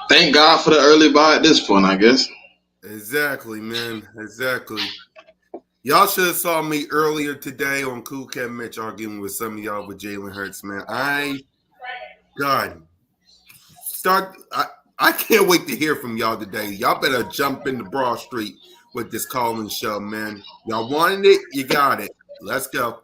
Thank God for the early buy at this point, I guess. Exactly, man. Exactly. Y'all should have saw me earlier today on Cool Cat Mitch arguing with some of y'all with Jalen Hurts, man. God, I can't wait to hear from y'all today. Y'all better jump into Broad Street with this call-in show, man. Y'all wanted it, you got it. Let's go.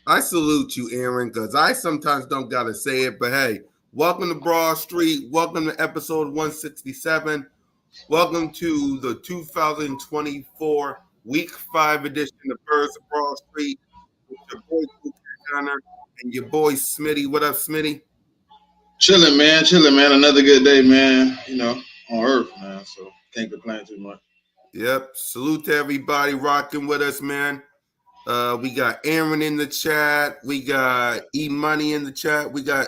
I salute you, Aaron, because I sometimes don't got to say it, but hey, welcome to Broad Street. Welcome to episode 167. Welcome to the 2024 Week 5 edition of Birds of Broad Street with your boy, Connor, and your boy, Smitty. What up, Smitty? Chilling, man. Chilling, man. Another good day, man. On Earth, man. So can't complain too much. Yep. Salute to everybody rocking with us, man. We got Aaron in the chat. We got E Money in the chat. We got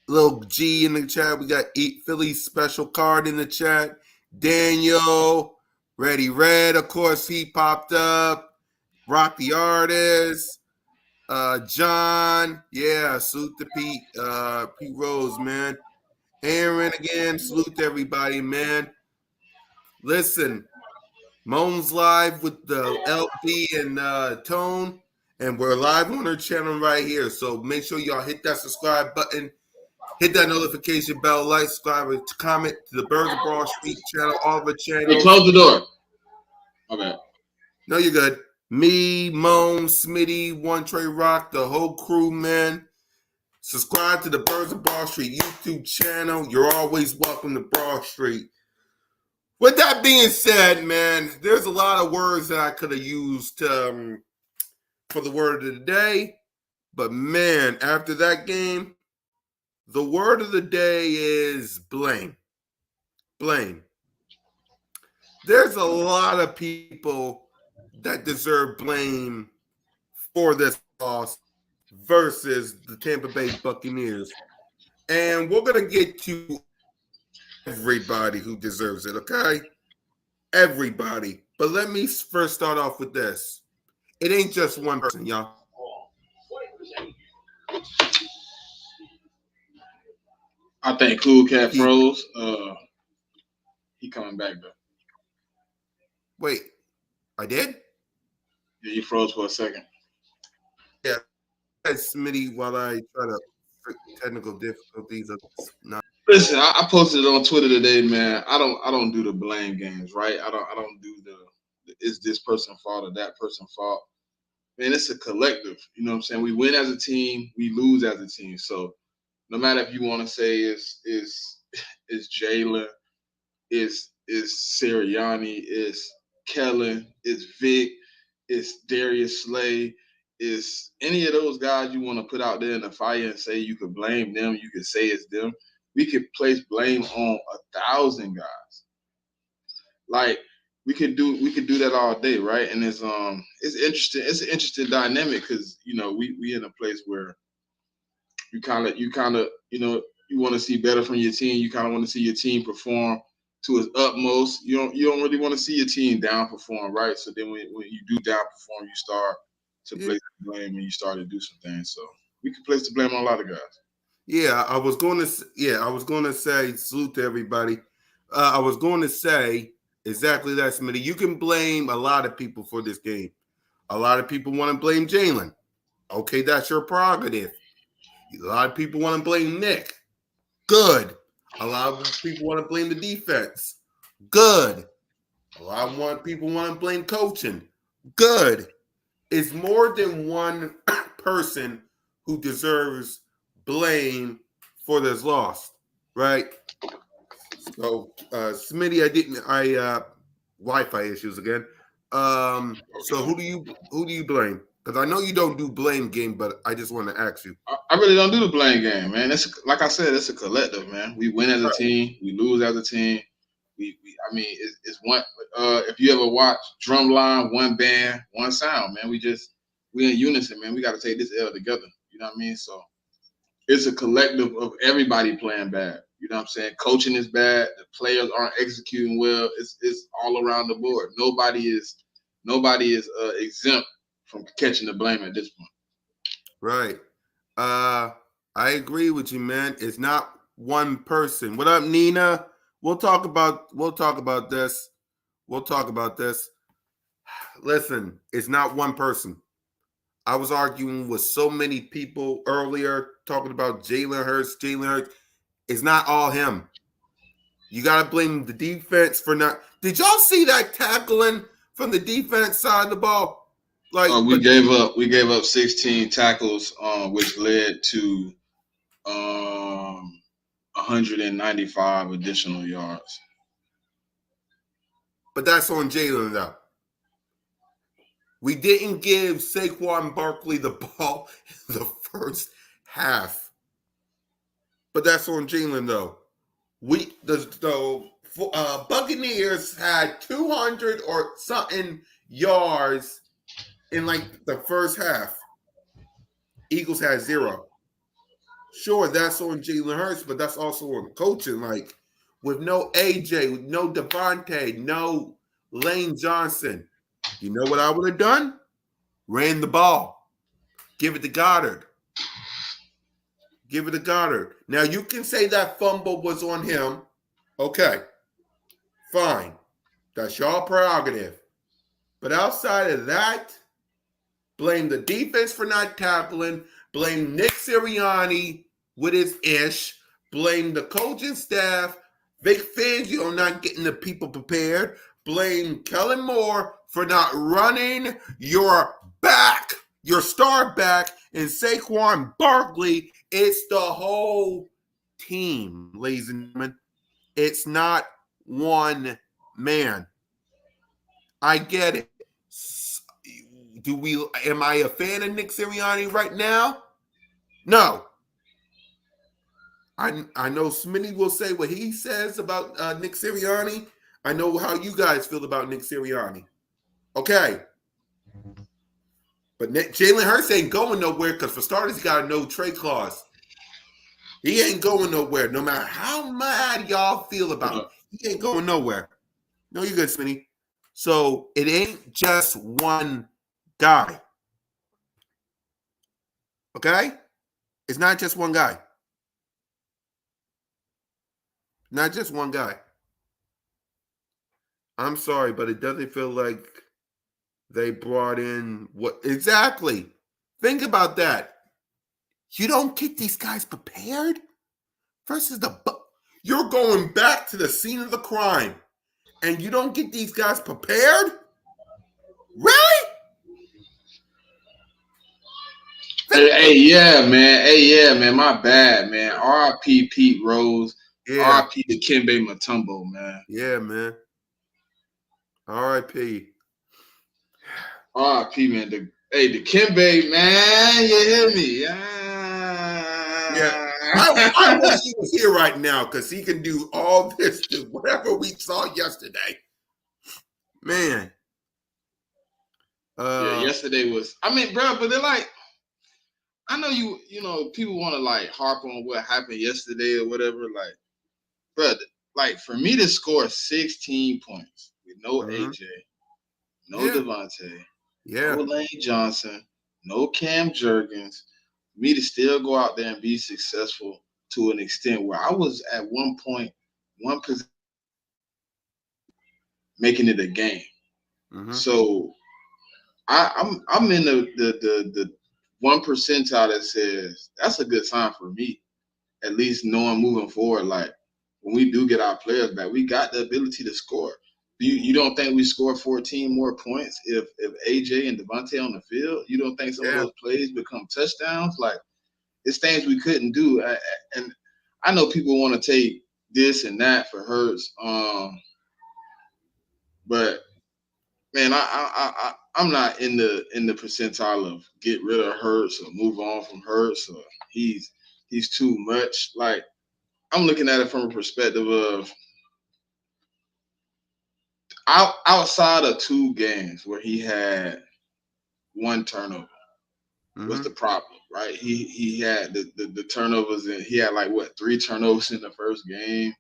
Lil G in the chat. We got Philly's special card in the chat. Daniel, Ready Red, of course, he popped up. Rock the Artist. John, yeah, salute to Pete Rose, man. Aaron again, salute to everybody, man. Listen. Moan's live with the LP and Tone, and we're live on her channel right here. So make sure y'all hit that subscribe button, hit that notification bell, like, subscribe, and comment to the Birds of Broad Street channel, all the channels. Hey, close the door. Okay. No, you're good. Me, Moan, Smitty, One Trey Rock, the whole crew, man. Subscribe to the Birds of Broad Street YouTube channel. You're always welcome to Broad Street. With that being said, man, there's a lot of words that I could have used for the word of the day. But, man, after that game, the word of the day is blame. Blame. There's a lot of people that deserve blame for this loss versus the Tampa Bay Buccaneers. And we're going to get to everybody who deserves it, okay? Everybody. But let me first start off with this. It ain't just one person, y'all. I think Cool Cat froze. He coming back though. Wait, I did? Yeah, he froze for a second. Yeah, Smitty, while I try to technical difficulties. Listen, I posted it on Twitter today, man. I don't do the blame games, right? I don't do the is this person fault or that person fault. Man, it's a collective. You know what I'm saying? We win as a team, we lose as a team. So no matter if you want to say is Jalen, is Sirianni, is Kellen, is Vic, is Darius Slay, is any of those guys you want to put out there in the fire and say you could blame them, you could say it's them. We could place blame on 1,000 guys. Like we could do that all day, right? And it's interesting. It's an interesting dynamic because we in a place where you kind of you want to see better from your team. You kind of want to see your team perform to its utmost. You don't really want to see your team down perform, right? So then when you do down perform, you start to Yeah, place the blame and you start to do some things. So we can place the blame on a lot of guys. yeah. I was going to say salute to everybody. I was going to say exactly that, Smitty. You can blame a lot of people for this game. A lot of people want to blame Jalen. Okay, that's your prerogative. A lot of people want to blame Nick. Good. A lot of people want to blame the defense. Good. A lot of people want to blame coaching. Good. It's more than one person who deserves blame for this loss, right? So, Smitty, Wi-Fi issues again. So Okay. who do you blame? Because I know you don't do blame game, but I just want to ask you. I really don't do the blame game, man. Like I said, it's a collective, man. We win as a team, we lose as a team. I mean, it's one. If you ever watch Drumline, one band, one sound, man. We in unison, man. We got to take this L together. You know what I mean? So it's a collective of everybody playing bad. You know what I'm saying? Coaching is bad. The players aren't executing well. It's all around the board. Nobody is exempt from catching the blame at this point. Right. Uh, I agree with you, man. It's not one person. What up, Nina? We'll talk about this. We'll talk about this. Listen, it's not one person. I was arguing with so many people earlier talking about Jalen Hurts. Jalen Hurts. It's not all him. You gotta blame the defense for not. Did y'all see that tackling from the defense side of the ball? Like, We but gave up 16 tackles, which led to 195 additional yards. but that's on Jalen though. We didn't give Saquon Barkley the ball in the first half, but that's on Jalen though. The Buccaneers had 200 or something yards in like the first half. Eagles had zero. Sure, that's on Jalen Hurts, but that's also on coaching. Like with no AJ, with no Devontae, no Lane Johnson. You know what I would have done? Ran the ball. Give it to Goddard. Give it to Goddard. Now you can say that fumble was on him. Okay, fine. That's your prerogative. But outside of that, blame the defense for not tackling. Blame Nick Sirianni with his ish. Blame the coaching staff. Vic Fangio not getting the people prepared. Blame Kellen Moore for not running your back, your star back, and Saquon Barkley. It's the whole team, ladies and gentlemen. It's not one man. I get it. Am I a fan of Nick Sirianni right now? No. I know Smitty will say what he says about Nick Sirianni. I know how you guys feel about Nick Sirianni. Okay. But Jalen Hurts ain't going nowhere because for starters, he got a no trade clause. He ain't going nowhere. No matter how mad y'all feel about him, he ain't going nowhere. No, you good, Smitty. So it ain't just one guy. Okay? It's not just one guy. Not just one guy. I'm sorry, but it doesn't feel like they brought in what exactly. Think about that. You don't get these guys prepared versus You're going back to the scene of the crime, and you don't get these guys prepared? Really? Hey, yeah, man. My bad, man. R.I.P. Pete Rose. Yeah, R.I.P. to Kembe Mutombo, man. yeah, man. R.I.P. R.I.P. Man. The Kembe, man. You hear me? Yeah. I wish he was here right now because he can do all this to whatever we saw yesterday. Man. Yeah, Uh yesterday was. I mean, bro, but they're like, I know you know, people want to like harp on what happened yesterday or whatever. Like, bro, like for me to score 16 points with no mhm. AJ, no Yeah. Devontae, no Yeah. Lane Johnson, no Cam Jurgens, me to still go out there and be successful to an extent where I was at one point, one position making it a game. Mhm. So I'm in the one percentile that says that's a good sign for me. At least knowing moving forward, like when we do get our players back, we got the ability to score. You don't think we score 14 more points if AJ and Devontae on the field? You don't think some of Yeah. those plays become touchdowns? Like it's things we couldn't do. And I know people want to take this and that for Hurts, but man, I'm not in the percentile of get rid of Hurts or move on from Hurts or he's too much. Like I'm looking at it from a perspective of outside of two games where he had one turnover. What's the Mhm. problem, right? He had the turnovers and he had like what 3 turnovers in the first game.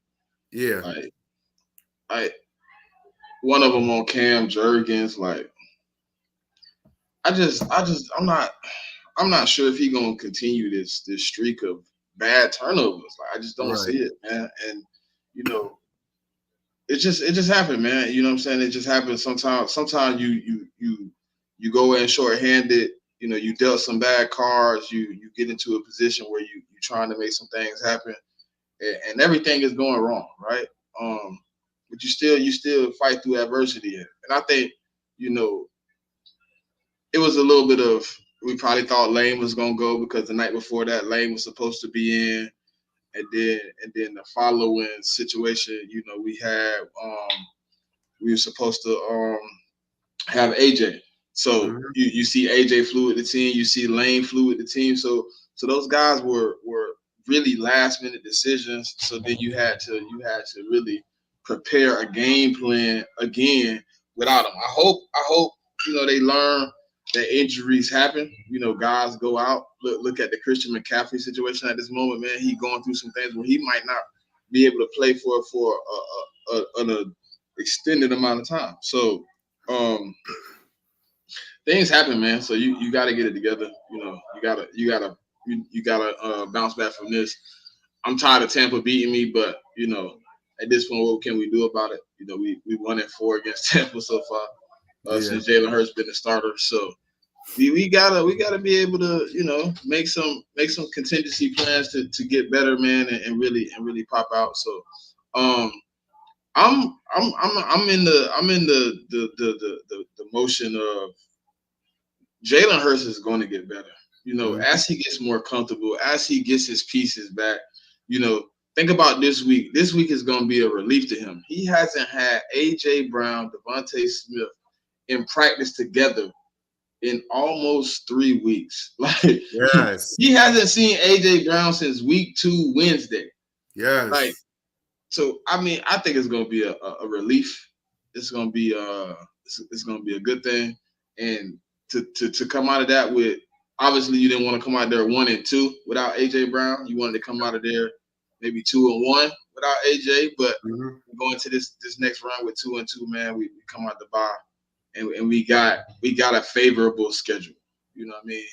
Yeah. Like I one of them on Cam Jurgens. Like I'm not sure if he's gonna continue this streak of bad turnovers. Like I just don't Right. see it, man. And you know, it just happened, man. You know what I'm saying? It just happens sometimes. Sometimes you go in short-handed. You know, you dealt some bad cards. You get into a position where you're trying to make some things happen, and everything is going wrong, right? But you still fight through adversity, and I think you know it was a little bit of we probably thought Lane was gonna go because the night before that Lane was supposed to be in, and then the following situation, we were supposed to have AJ. So Mhm. you see AJ flew with the team, you see Lane flew with the team. So those guys were really last minute decisions. So then you had to really prepare a game plan again without them. I hope they learn that injuries happen. Guys go out. Look at the Christian McCaffrey situation at this moment, man. He going through some things where he might not be able to play for an extended amount of time. So um, things happen, man. So you got to get it together. You gotta bounce back from this. I'm tired of Tampa beating me, but at this point, what can we do about it? We 1-4 against Tampa so far Yeah. since Jalen Hurts been the starter. So we gotta be able to make some contingency plans to get better, man, and really pop out. So um, I'm in the motion of Jalen Hurts is going to get better. Mhm. As he gets more comfortable, as he gets his pieces back, think about this week. This week is going to be a relief to him. He hasn't had AJ Brown, Devontae Smith in practice together in almost 3 weeks. Like Yes. he hasn't seen AJ Brown since week 2 Wednesday. Like Yes. so, I mean, I think it's going to be a relief. It's going to be a good thing, and to come out of that with obviously you didn't want to come out there 1-2 without AJ Brown. You wanted to come out of there maybe 2-1 without AJ, but Mhm. going to this next round with 2-2, man, we come out the bye and we got a favorable schedule. You know what I mean?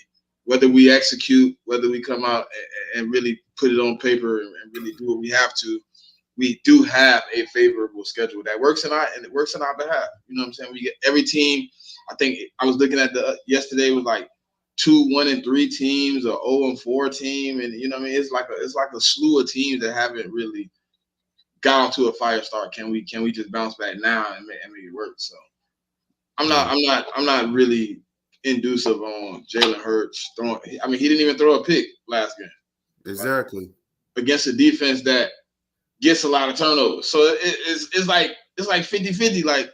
Whether we execute, whether we come out and really put it on paper and really do what we have to, we do have a favorable schedule that works in our behalf. You know what I'm saying? We get every team. I think I was looking at the yesterday was like 2-1-3 teams or 0-4 team, and you know what I mean. It's like a slew of teams that haven't really got off to a fire start. Can we just bounce back now and make it work? So I'm not really inducive on Jalen Hurts throwing. I mean, he didn't even throw a pick last game. Exactly. Right? Against a defense that gets a lot of turnovers. So it's like 50-50. Like,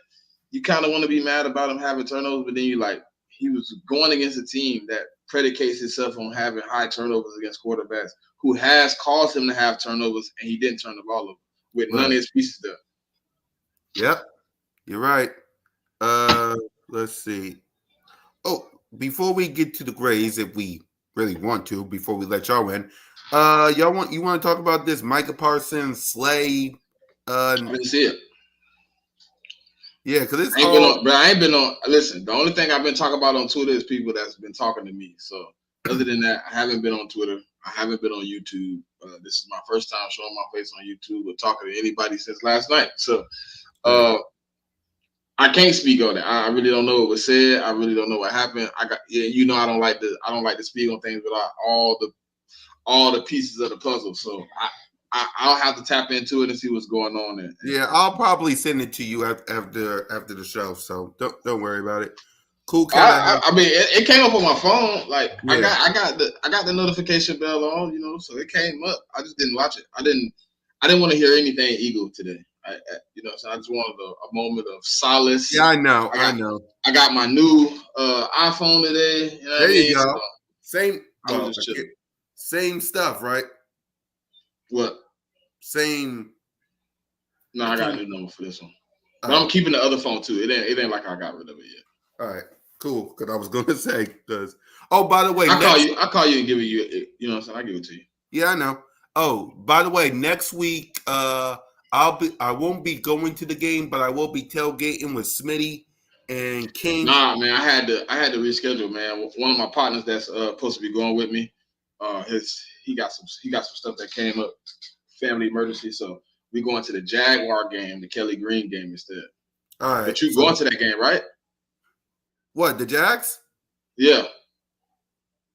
you kind of want to be mad about him having turnovers, but then you like, he was going against a team that predicates itself on having high turnovers against quarterbacks who has caused him to have turnovers, and he didn't turn the ball over with none of his pieces there. Yep, you're right. Let's see. Oh, before we get to the grades, if we really want to, before we let y'all in, you want to talk about this Micah Parsons Slay? I didn't see it. Yeah, because it's I ain't been on. Listen, the only thing I've been talking about on Twitter is people that's been talking to me. So other than that, I haven't been on Twitter. I haven't been on YouTube. This is my first time showing my face on YouTube or talking to anybody since last night. So I can't speak on it. I really don't know what was said. I really don't know what happened. I don't like to speak on things without all the pieces of the puzzle. So I'll have to tap into it and see what's going on. Yeah, I'll probably send it to you after the show. So don't worry about it. Cool. I mean, it came up on my phone. Like, yeah. I got the notification bell on, so it came up. I just didn't watch it. I didn't want to hear anything Eagle today. So I just wanted a moment of solace. Yeah, I know. I got my new iPhone today. You know there you go. So, same stuff, right? What? Same. No, I got a new number for this one. But I'm keeping the other phone too. It ain't like I got rid of it yet. All right, cool. Because I was going to say, by the way, I call you and give it you. You know what I'm saying? I give it to you. Yeah, I know. Oh, by the way, next week, I won't be going to the game, but I will be tailgating with Smitty and King. Nah, man, I had to reschedule, man. One of my partners that's supposed to be going with me, he got some stuff that came up, family emergency. So we going to the Jaguar game, the Kelly Green game instead. All right. But you going to that game, right? What, the Jags? Yeah.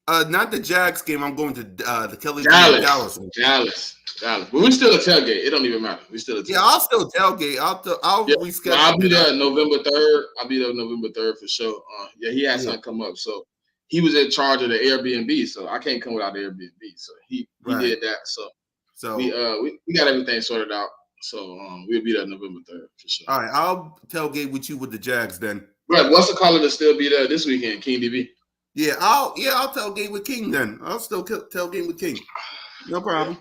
Not the Jags game. I'm going to the Kelly Green Dallas. But we're still a tailgate. It don't even matter. We still a tailgate. Yeah, I'll still tailgate. I'll reschedule. I'll be there November 3rd. I'll be there November 3rd for sure. He had something come up. So he was in charge of the Airbnb. So I can't come without the Airbnb. So he did that. So we got everything sorted out. So we'll be there November 3rd for sure. All right, I'll tailgate with you with the Jags then. Right, what's the caller to still be there this weekend? King DB. Yeah, I'll tailgate with King then. I'll still tailgate with King. No problem.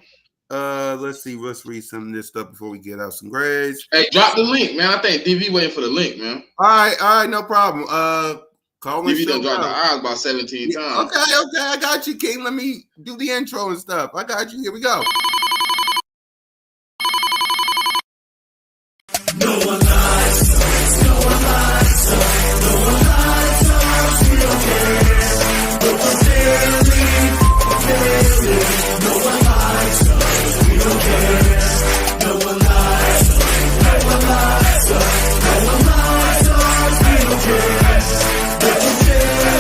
Let's see. Let's read some of this stuff before we get out some grades. Hey, drop the link, man. I think DV waiting for the link, man. All right, no problem. Call DV done dropped the eyes about 17 times. Okay, I got you, King. Let me do the intro and stuff. I got you. Here we go. No one lies. No one lies. No one lies. We don't care. No one daily. No one lies. We don't care. No one lies. No one lies. No one lies. We don't care. No one daily.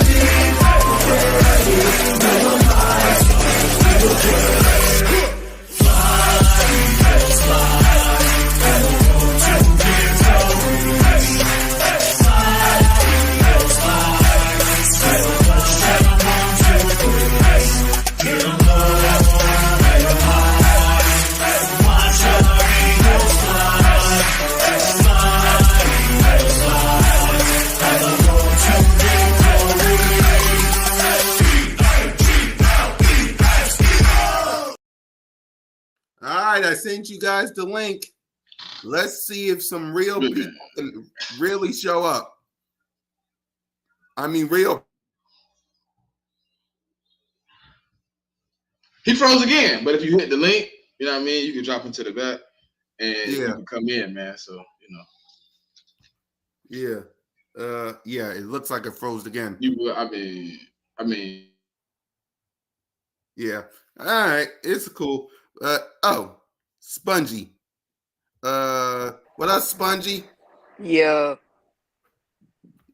No one lies. We don't care. I sent you guys the link. Let's see if some real people can really show up. I mean, real. He froze again, but if you hit the link, you know what I mean, you can drop into the back and you can come in, man. So, Yeah. It looks like it froze again. I mean. Yeah. All right. It's cool. Spongy. What up, Spongy? Yeah.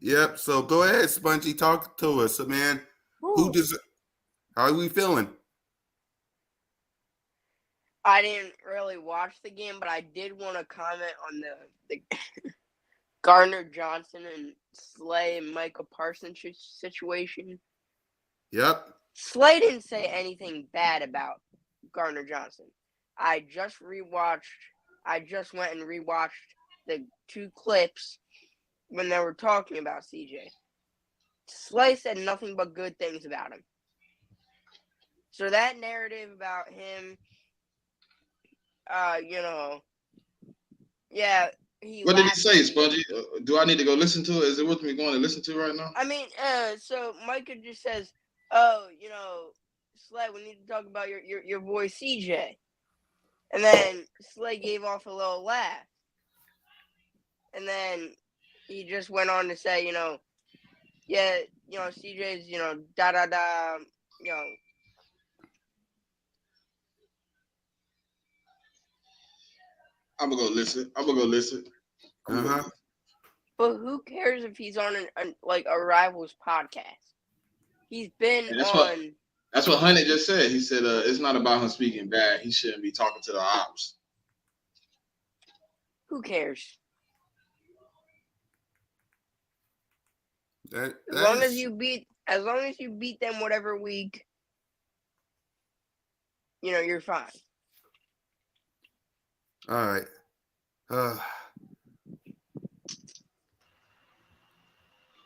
Yep. So go ahead, Spongy. Talk to us, man. How are we feeling? I didn't really watch the game, but I did want to comment on the Gardner Johnson and Slay and Micah Parsons situation. Yep. Slay didn't say anything bad about Gardner Johnson. I just went and rewatched the 2 clips when they were talking about CJ. Slay said nothing but good things about him. So that narrative about him, What did he say, Spongy? Do I need to go listen to it? Is it worth me going to listen to right now? I mean, so Micah just says, "Oh, Slay, we need to talk about your boy CJ," and then Slay gave off a little laugh, and then he just went on to say, CJ's, da da da, I'm gonna go listen. But who cares if he's on a Rivals podcast? He's been on. That's what Hunnit just said. He said it's not about him speaking bad. He shouldn't be talking to the ops. Who cares? As long as you beat them whatever week, you're fine. All right.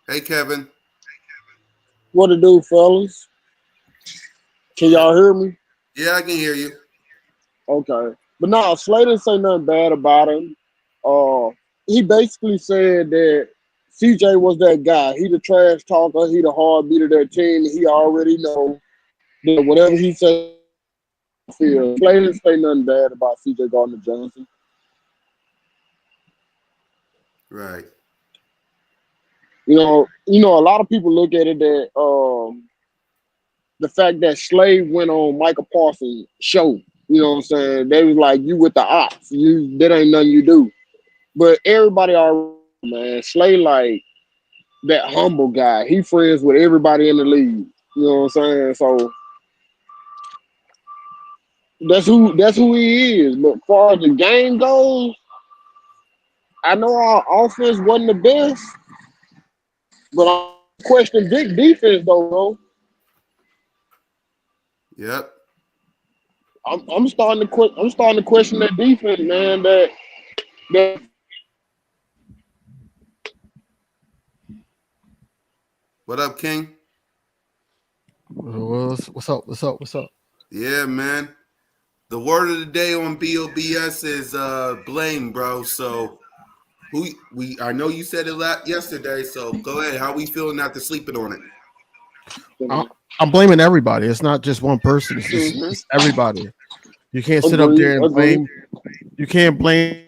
Hey, Kevin. What to do, fellas? Can y'all hear me? Yeah, I can hear you. Okay. But no, Slay didn't say nothing bad about him. He basically said that CJ was that guy. He the trash talker. He the hard beat of that team. He already know that whatever he said, Slay didn't say nothing bad about CJ Gardner Johnson. Right. A lot of people look at it that the fact that Slay went on Micah Parsons' show, you know what I'm saying? They was like, you with the ops. That ain't nothing you do. But everybody already, man, Slay like that humble guy. He friends with everybody in the league. You know what I'm saying? So that's who he is. But as far as the game goes, I know our offense wasn't the best, but I question big defense though, bro. Yep. I'm starting to question that defense, man. That What up, King? What's up? Yeah, man. The word of the day on B.O.B.S. is blame, bro. So I know you said it yesterday, so go ahead. How we feeling after sleeping on it? I'm blaming everybody. It's not just one person. It's everybody. You can't sit up there and blame. You can't blame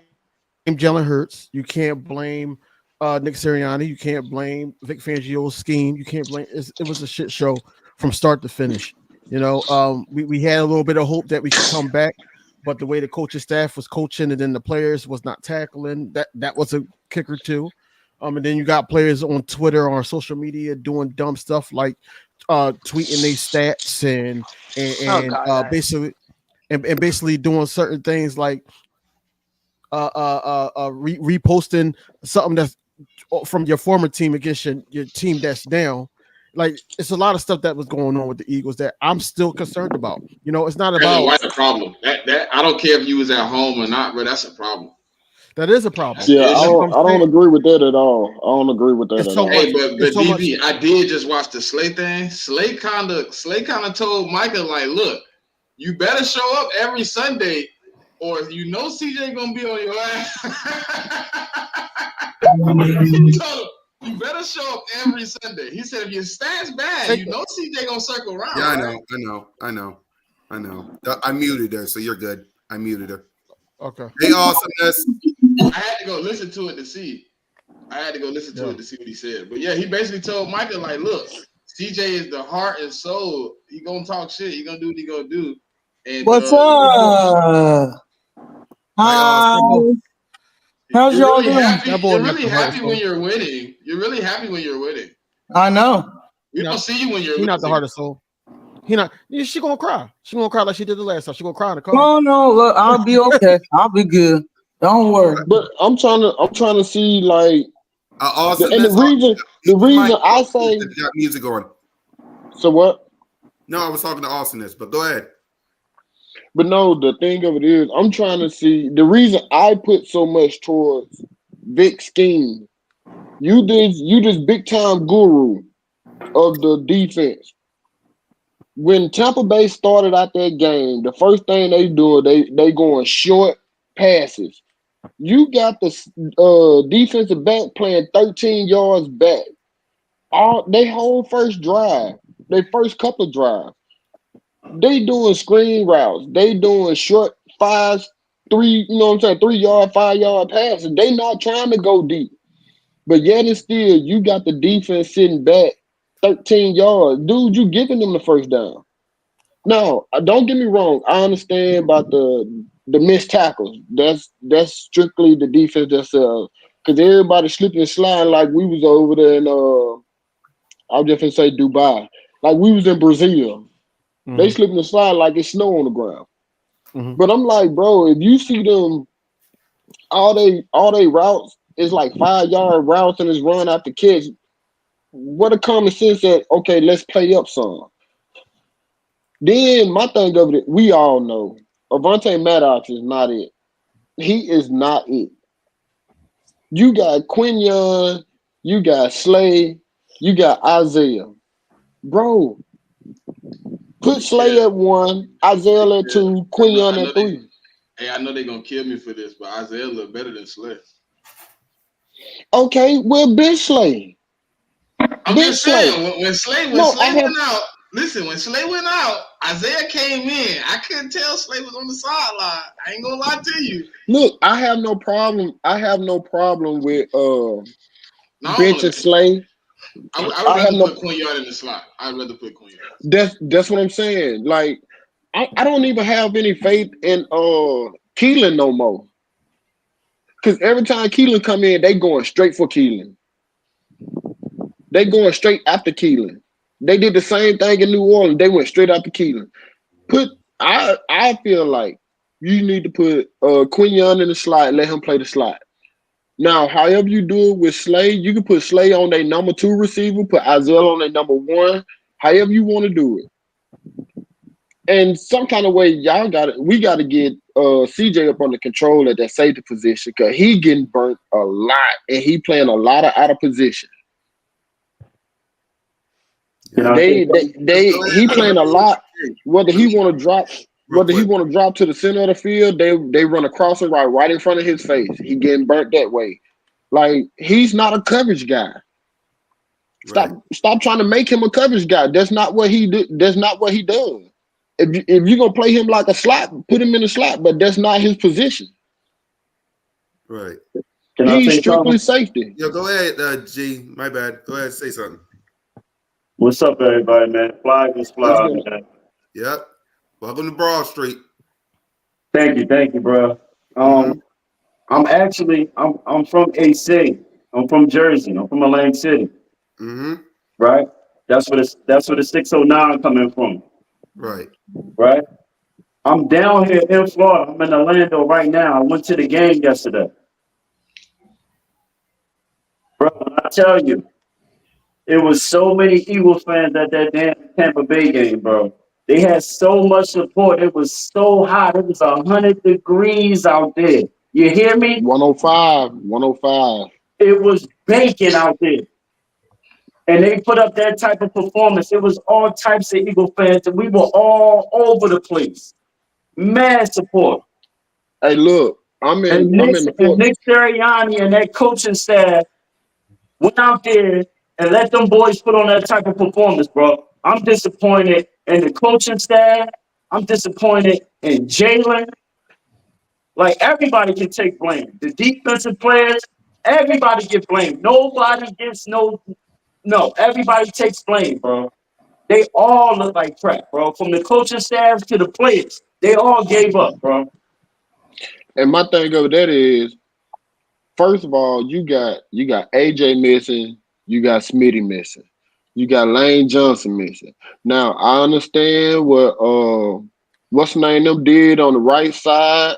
Jalen Hurts. You can't blame Nick Sirianni. You can't blame Vic Fangio's scheme. You can't blame. It was a shit show from start to finish. We had a little bit of hope that we could come back, but the way the coaching staff was coaching and then the players was not tackling, that was a kicker too. And then you got players on Twitter or on social media doing dumb stuff like tweeting their stats and basically doing certain things like reposting something that's from your former team against your team that's down. Like, it's a lot of stuff that was going on with the Eagles that I'm still concerned about. It's not about. That's a problem. That I don't care if you was at home or not, bro. That's a problem. That is a problem. Yeah, I don't agree with that at all. I don't agree with that at all. Hey, but DB, I did just watch the Slay thing. Slay kind of told Micah, like, look, you better show up every Sunday, or CJ gonna be on your ass. He told him, you better show up every Sunday. He said, if your stats bad, CJ gonna circle around. Yeah, I know. I muted her, so you're good. I muted her. Okay. Hey, awesomeness. I had to go listen to it to see. What he said. But yeah, he basically told Micah, like, look, CJ is the heart and soul. He gonna talk shit. He gonna do what he gonna do. And what's up? Hi. How's y'all doing? You're really happy when you're winning. You're really happy when you're winning. I know. We don't see you when you're not the heart and soul. He not. She gonna cry. She gonna cry like she did the last time. She gonna cry in the car. No, no, look, I'll be okay. I'll be good. Don't worry. But I'm trying to see like, Austin, and the that's reason I say got music on. so what? No, I was talking to Austin, but go ahead. But no, the thing of it is, I'm trying to see the reason I put so much towards Vic scheme. You this big time guru of the defense. When Tampa Bay started out that game, the first thing they do, they going short passes. You got the defensive back playing 13 yards back. All they whole first drive, they first couple of drives, they doing screen routes. They doing short fives, 3 yard, 5 yard passes. They not trying to go deep. But yet and still, you got the defense sitting back 13 yards. Dude, you giving them the first down. Now, don't get me wrong. I understand about the missed tackles. That's strictly the defense themselves. Because everybody slipping and sliding like we was over there in I was just gonna say Dubai. Like we was in Brazil. They slipping and slide like it's snow on the ground. Mm-hmm. But I'm like, bro, if you see them all they routes is like 5 yard routes and it's run out the catch, what a common sense that okay, let's play up some. Then my thing of it, we all know Avante Maddox is not it. He is not it. You got Quinion, you got Slay, you got Isaiah. Bro, put Slay at 1, Isaiah at 2, Quinion at 3. Hey, I know they're gonna kill me for this, but Isaiah look better than Slay. Okay, well, Ben Slay. I'm Ben just Slay. saying when Slay No, went out. Listen, when Slay went out, Isaiah came in. I couldn't tell Slay was on the sideline. I ain't gonna lie to you. Look, I have no problem. I have no problem with bench and I Slay. would I have rather no. put Quinion in the slot. I'd rather put Quinion. That's what I'm saying. Like, I don't even have any faith in Keelan no more. Because every time Keelan come in, they going straight for Keelan. They going straight after Keelan. They did the same thing in New Orleans. They went straight after Keelan. I feel like you need to put Quinion in the slot and let him play the slot. Now, however you do it with Slay, you can put Slay on their number 2 receiver, put Isaiah on their number 1, however you want to do it. And some kind of way, we got to get CJ up under control at that safety position because he getting burnt a lot and he playing a lot of out of position. He playing a lot. Whether he want to drop to the center of the field, they run across it right in front of his face. He getting burnt that way. Like he's not a coverage guy. Stop trying to make him a coverage guy. That's not what he do. That's not what he does. If you're gonna play him like a slot, put him in the slot, but that's not his position. Right. He's strictly safety. Yo, go ahead, G. My bad. Go ahead, say something. What's up, everybody, man? Flag is fly, man. Yep. Welcome to Broad Street. Thank you, bro. I'm from AC. I'm from Jersey. I'm from Atlantic City. Mm-hmm. Right? That's where the 609 coming from. Right. Right? I'm down here in Florida. I'm in Orlando right now. I went to the game yesterday. Bro, when I tell you, it was so many Eagles fans at that damn Tampa Bay game, bro. They had so much support. It was so hot. It was 100 degrees out there. You hear me? 105. It was baking out there. And they put up that type of performance. It was all types of Eagle fans, and we were all over the place. Mad support. Hey, look, I'm in the Nick Sirianni and that coaching staff went out there and let them boys put on that type of performance, bro. I'm disappointed in the coaching staff. I'm disappointed in Jalen. Like, everybody can take blame. The defensive players, everybody get blamed. Nobody gets no, everybody takes blame, bro. They all look like crap, bro. From the coaching staff to the players, they all gave up, bro. And my thing of that is, first of all, you got AJ missing, you got Smitty missing. You got Lane Johnson missing. Now I understand what what's name them did on the right side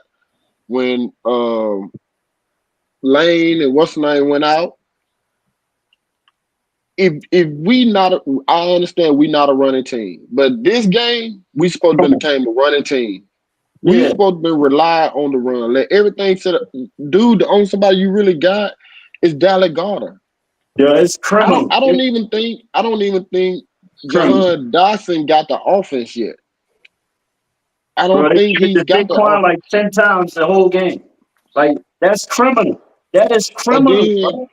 when Lane and what's name went out. If we not, I understand we not a running team, but this game we supposed to be the game of running team. We Yeah, supposed to be rely on the run. Let everything set up. Dude, the only somebody you really got is Dallas Goddard. yeah, it's criminal. I don't It's even think criminal, Jahan Dotson got the offense yet. I bro. don't They think gave it he's to got the Saquon offense. like 10 times the whole game. Like that's criminal. That is And criminal, then bro.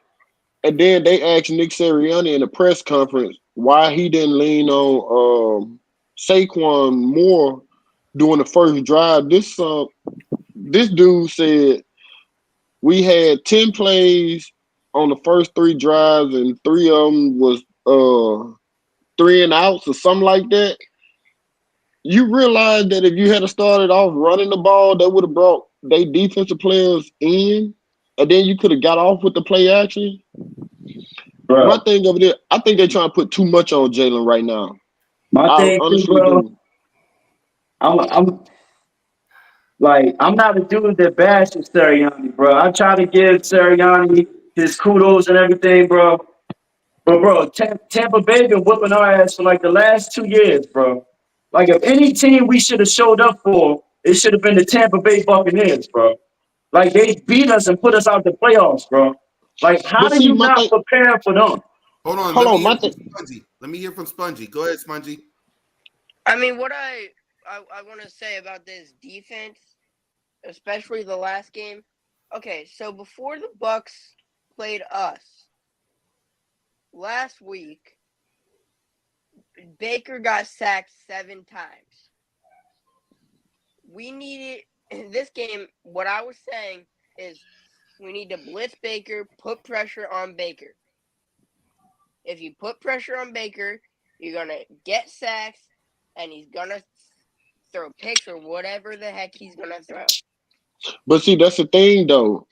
and then they asked Nick Sirianni in the press conference why he didn't lean on Saquon more during the first drive. This dude said we had 10 plays on the first three drives, and three of them was three and outs or something like that. You realize that if you had started off running the ball, that would have brought they defensive players in, and then you could have got off with the play action. My Bro, thing of it is, I think they're trying to put too much on Jalen right now. my I thing too, honestly bro. do. I'm like, I'm not a dude that bashes Sirianni, bro. I try to give Sirianni his kudos and everything, bro. But bro, Tampa Bay been whooping our ass for like the last 2 years, bro. Like if any team we should have showed up for, it should have been the Tampa Bay Buccaneers, bro. Like they beat us and put us out the playoffs, bro. Like how But do see, you my not thing. prepare for them? Hold on. Hold Let me on, hear my from thing. Spongy. Let me hear from Spongy. Go ahead, Spongy. I mean, what I want to say about this defense, especially the last game. Okay, so before the Bucks played us last week, Baker got sacked 7 times. We needed in this game. What I was saying is we need to blitz Baker, put pressure on Baker. If you put pressure on Baker, you're gonna get sacks, and he's gonna throw picks or whatever the heck he's gonna throw. But see, that's the thing though.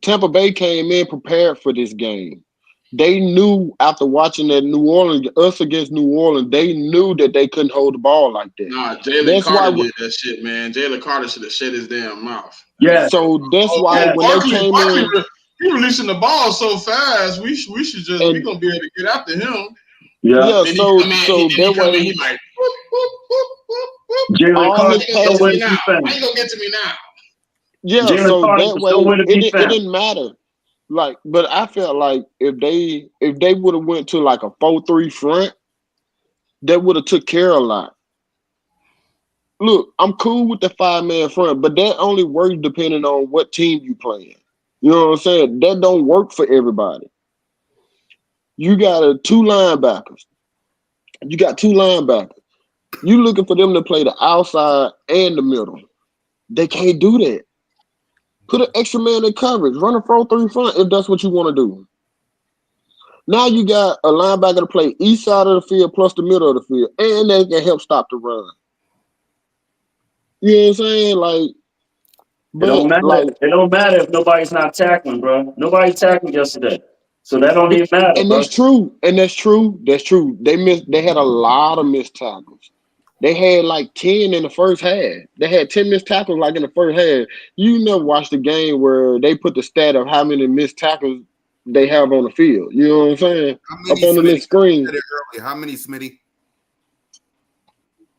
Tampa Bay came in prepared for this game. They knew after watching that us against New Orleans, they knew that they couldn't hold the ball like that. Nah, Jalen That's why. Carter did that shit, man. Jalen Carter should have shut his damn mouth. Yeah, So that's Oh, why yeah, when they Barkley, came in, he releasing the ball so fast. We and gonna be able to get after him. yeah. yeah, And he, I mean, so and that he come in, way he like, whoop, whoop, whoop, whoop, whoop. Jalen all How Carter his you gonna was get to passes. nowhere me to be now? How found. you gonna get to me now? Yeah, Jalen so Carter that was way nowhere to be it found. didn't matter. Like, but I felt like if they would have went to like a 4-3 front, that would have took care of a lot. Look, I'm cool with the 5-man front, but that only works depending on what team you playing. You know what I'm saying? That don't work for everybody. You got two linebackers. You got two linebackers. You looking for them to play the outside and the middle. They can't do that. Put an extra man in coverage. Run a 4-3 front if that's what you want to do. Now you got a linebacker to play east side of the field plus the middle of the field, and they can help stop the run. You know what I'm saying? Like, It don't but matter. like, It don't matter if nobody's not tackling, bro. Nobody tackled yesterday, so that don't even matter, and bro. that's true. And that's true. That's true. They had a lot of missed tackles. They had like 10 in the first half. They had 10 missed tackles like in the first half. You never watched the game where they put the stat of how many missed tackles they have on the field. You know what I'm saying? How Up many, on the Smitty? little You screen. said it earlier. How many, Smitty?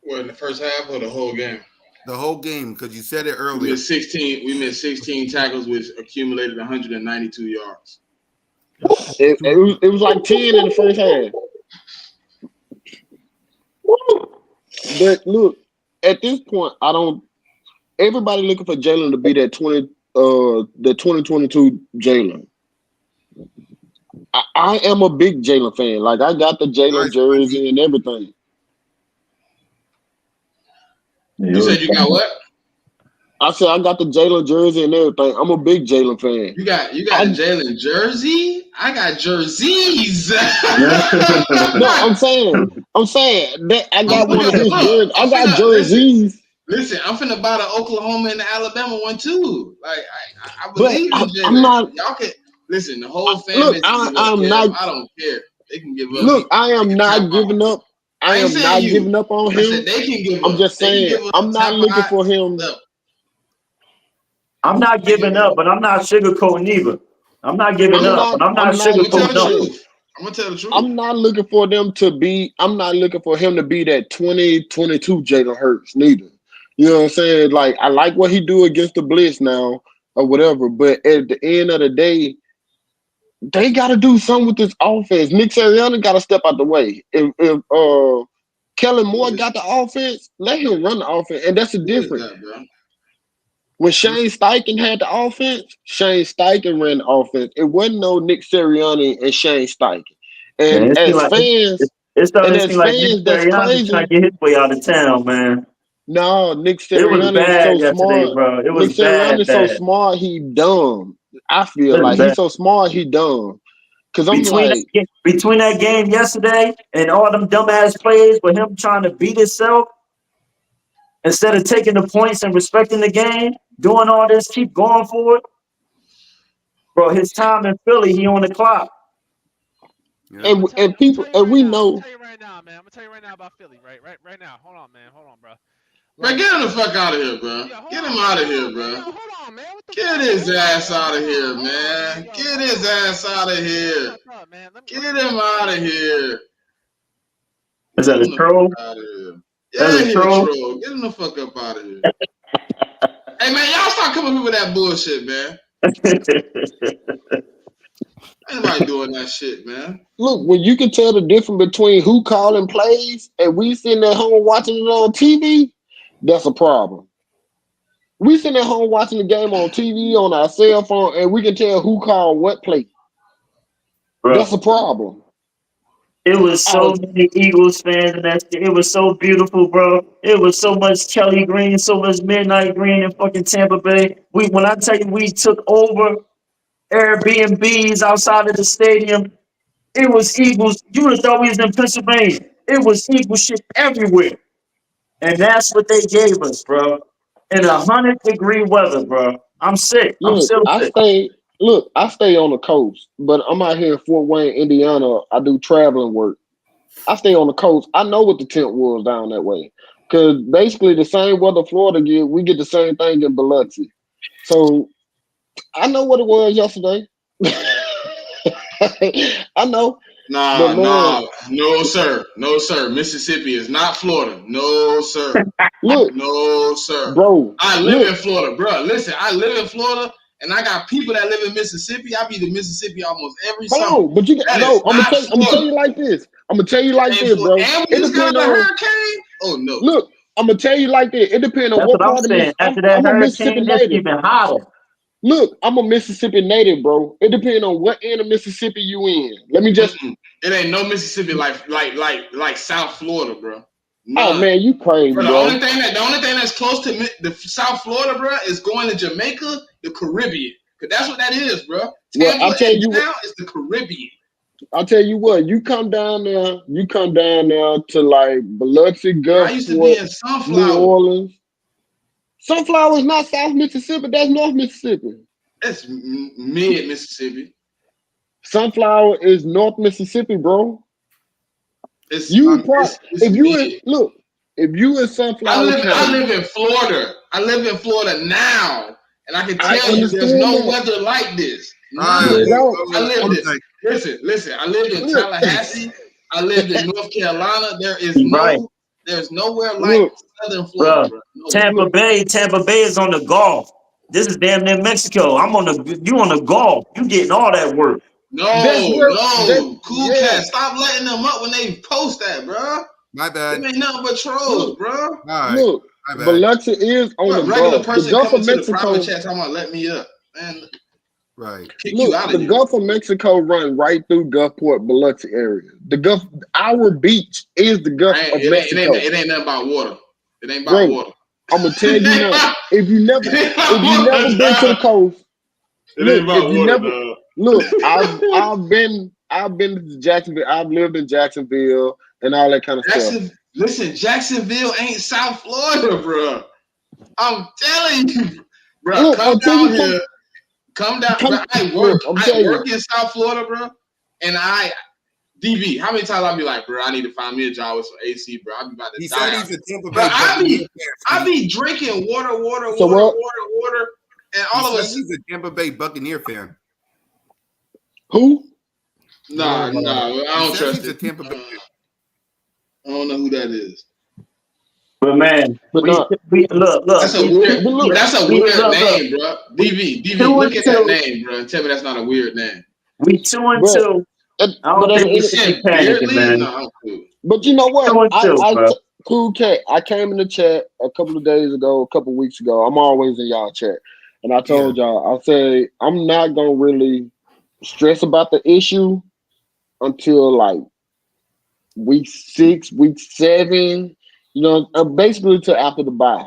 Well, in the first half or the whole game? The whole game, because you said it We earlier. missed 16. We missed 16 tackles, which accumulated 192 yards. It was like 10 in the first half. But look, at this point, I don't. Everybody looking for Jalen to be that the 2022 Jalen. I am a big Jalen fan. Like I got the All right, Jalen Spongy. jersey and everything. You said you got what? I said I got the Jalen jersey and everything. I'm a big Jalen fan. You got a Jalen jersey? I got jerseys. No, I'm saying that I got one of his Look, jerseys. I I'm got finna listen. jerseys, Listen, I'm finna buy the Oklahoma and the Alabama one too. Like I but believe in I'm Jalen. not. Y'all can listen. The whole fan Look, base can look, I'm Kev. not. I don't care. They can give up. Look, I am not giving up. I am not giving up on him. I said they can give up. I'm just saying, I'm not looking for him. I'm not giving up, but I'm not sugarcoating either. I'm not giving up, but I'm not sugarcoating nothing. I'm gonna tell the truth. I'm not looking for them to be. I'm not looking for him to be that 2022 Jalen Hurts neither. You know what I'm saying? Like I like what he do against the Blitz now or whatever, but at the end of the day, they got to do something with this offense. Nick Sirianni got to step out the way. If Kellen Moore got the offense, let him run the offense, and that's the difference. When Shane Steichen had the offense, Shane Steichen ran the offense. It wasn't no Nick Sirianni and Shane Steichen. And Man, as fans, it's starting to seem like Nick that's Sirianni crazy. trying to get his way out of town, man. No, Nick It was Sirianni is bad so yesterday, smart. bro. It was Nick Sirianni is so bad. smart, he dumb. I feel It was like bad. he's so smart, he dumb. Because I'm between that game yesterday and all them dumbass plays with him trying to beat himself, instead of taking the points and respecting the game, doing all this, keep going for it. Bro, his time in Philly, he on the clock. Yeah. And people, and we know. I'm gonna tell you right now, man. I'm gonna tell you right now about Philly, right now. Hold on, man. Hold on, bro. Man, get him the fuck out of here, bro. Get him out of here, bro. Hold on, man. What the Get his ass out of here, man. Get his ass out of here. Get him out of here. Is that a troll? Yeah, he's a troll. Get him the fuck up out of here. Hey, man, y'all start coming up with that bullshit, man. Ain't nobody doing that shit, man. Look, when you can tell the difference between who calling plays and we sitting at home watching it on TV, that's a problem. We sitting at home watching the game on TV on our cell phone, and we can tell who called what play. Bro, that's a problem. It was so many Eagles fans, and it was so beautiful, bro. It was so much Kelly Green, so much Midnight Green in fucking Tampa Bay. When I tell you we took over Airbnbs outside of the stadium, it was Eagles. You would have thought we was in Pennsylvania. It was Eagle shit everywhere. And that's what they gave us, bro. In 100-degree weather, bro. I'm sick. I'm still sick. I stay on the coast, but I'm out here in Fort Wayne, Indiana. I do traveling work. I stay on the coast. I know what the temp was down that way. Because basically the same weather Florida get, we get the same thing in Biloxi. So I know what it was yesterday. I know. No, sir. No, sir. Mississippi is not Florida. No, sir. Look. No, sir. Bro. I live in Florida, bro. Listen, I live in Florida, and I got people that live in Mississippi. I be to Mississippi almost every summer. Oh, but you got I'm gonna tell you like this. I'm gonna tell you like this, bro. And we just got a hurricane? Oh no. Look, I'm gonna tell you like this. It depends on what part of Mississippi. After that hurricane, it's even hotter. Look, I'm a Mississippi native, bro. It depends on what end of Mississippi you in. Let me just. It ain't no Mississippi like South Florida, bro. None. Oh man, you crazy, bro. The only thing that's close to the South Florida, bro, is going to Jamaica, the Caribbean. Cause that's what that is, bro. Well, I'll tell you now it's the Caribbean. I'll tell you what. You come down there to like Biloxi, Gulfport, New Orleans. Sunflower is not South Mississippi. That's North Mississippi. That's mid Mississippi. Sunflower is North Mississippi, bro. If you in Sunflower County, I live in Florida. I live in Florida now, and I can tell you there's no weather like this. Listen. I lived in Tallahassee. I lived in North Carolina. There's nowhere like Southern Florida. Bro. Tampa Bay is on the Gulf. This is damn near Mexico. You on the Gulf. You getting all that work. Cool cat. Stop letting them up when they post that, bro. My bad. They ain't nothing but trolls, bro. Look, Biloxi is on the regular Gulf. person the Gulf coming of to Mexico, the private chat talking about let me up, man. Right. Look, the Gulf of Mexico run right through Gulfport, Biloxi area. The Gulf, our beach is the Gulf of Mexico. It ain't nothing about water. It ain't about water. I'm gonna tell you now. If you never been to the coast, I've been to Jacksonville. I've lived in Jacksonville and all that kind of stuff. Listen, Jacksonville ain't South Florida, bro. I'm telling you, bro. Come down here. Come down. I work in South Florida, bro. And DV, how many times I be like, bro, I need to find me a job with some AC, bro. I be about to He die. said he's a Tampa Bro, Bay Buccaneers fan. I be drinking water, So what? and all of us. He's a Tampa Bay Buccaneer fan. Who? Nah, I don't trust he's a it. Tampa Bay. I don't know who that is. But man, But we look. That's a weird. look, That's a weird name, bro. DV, look at that name, bro, and tell me that's not a weird name. We 2-2. I don't think we should be panicking, man. No, but you know what? 2-2, bro. Cool cat. I came in the chat a couple weeks ago. I'm always in y'all chat, and I told y'all, I say I'm not gonna really stress about the issue until like week 6, week 7. You know, basically till after the bye.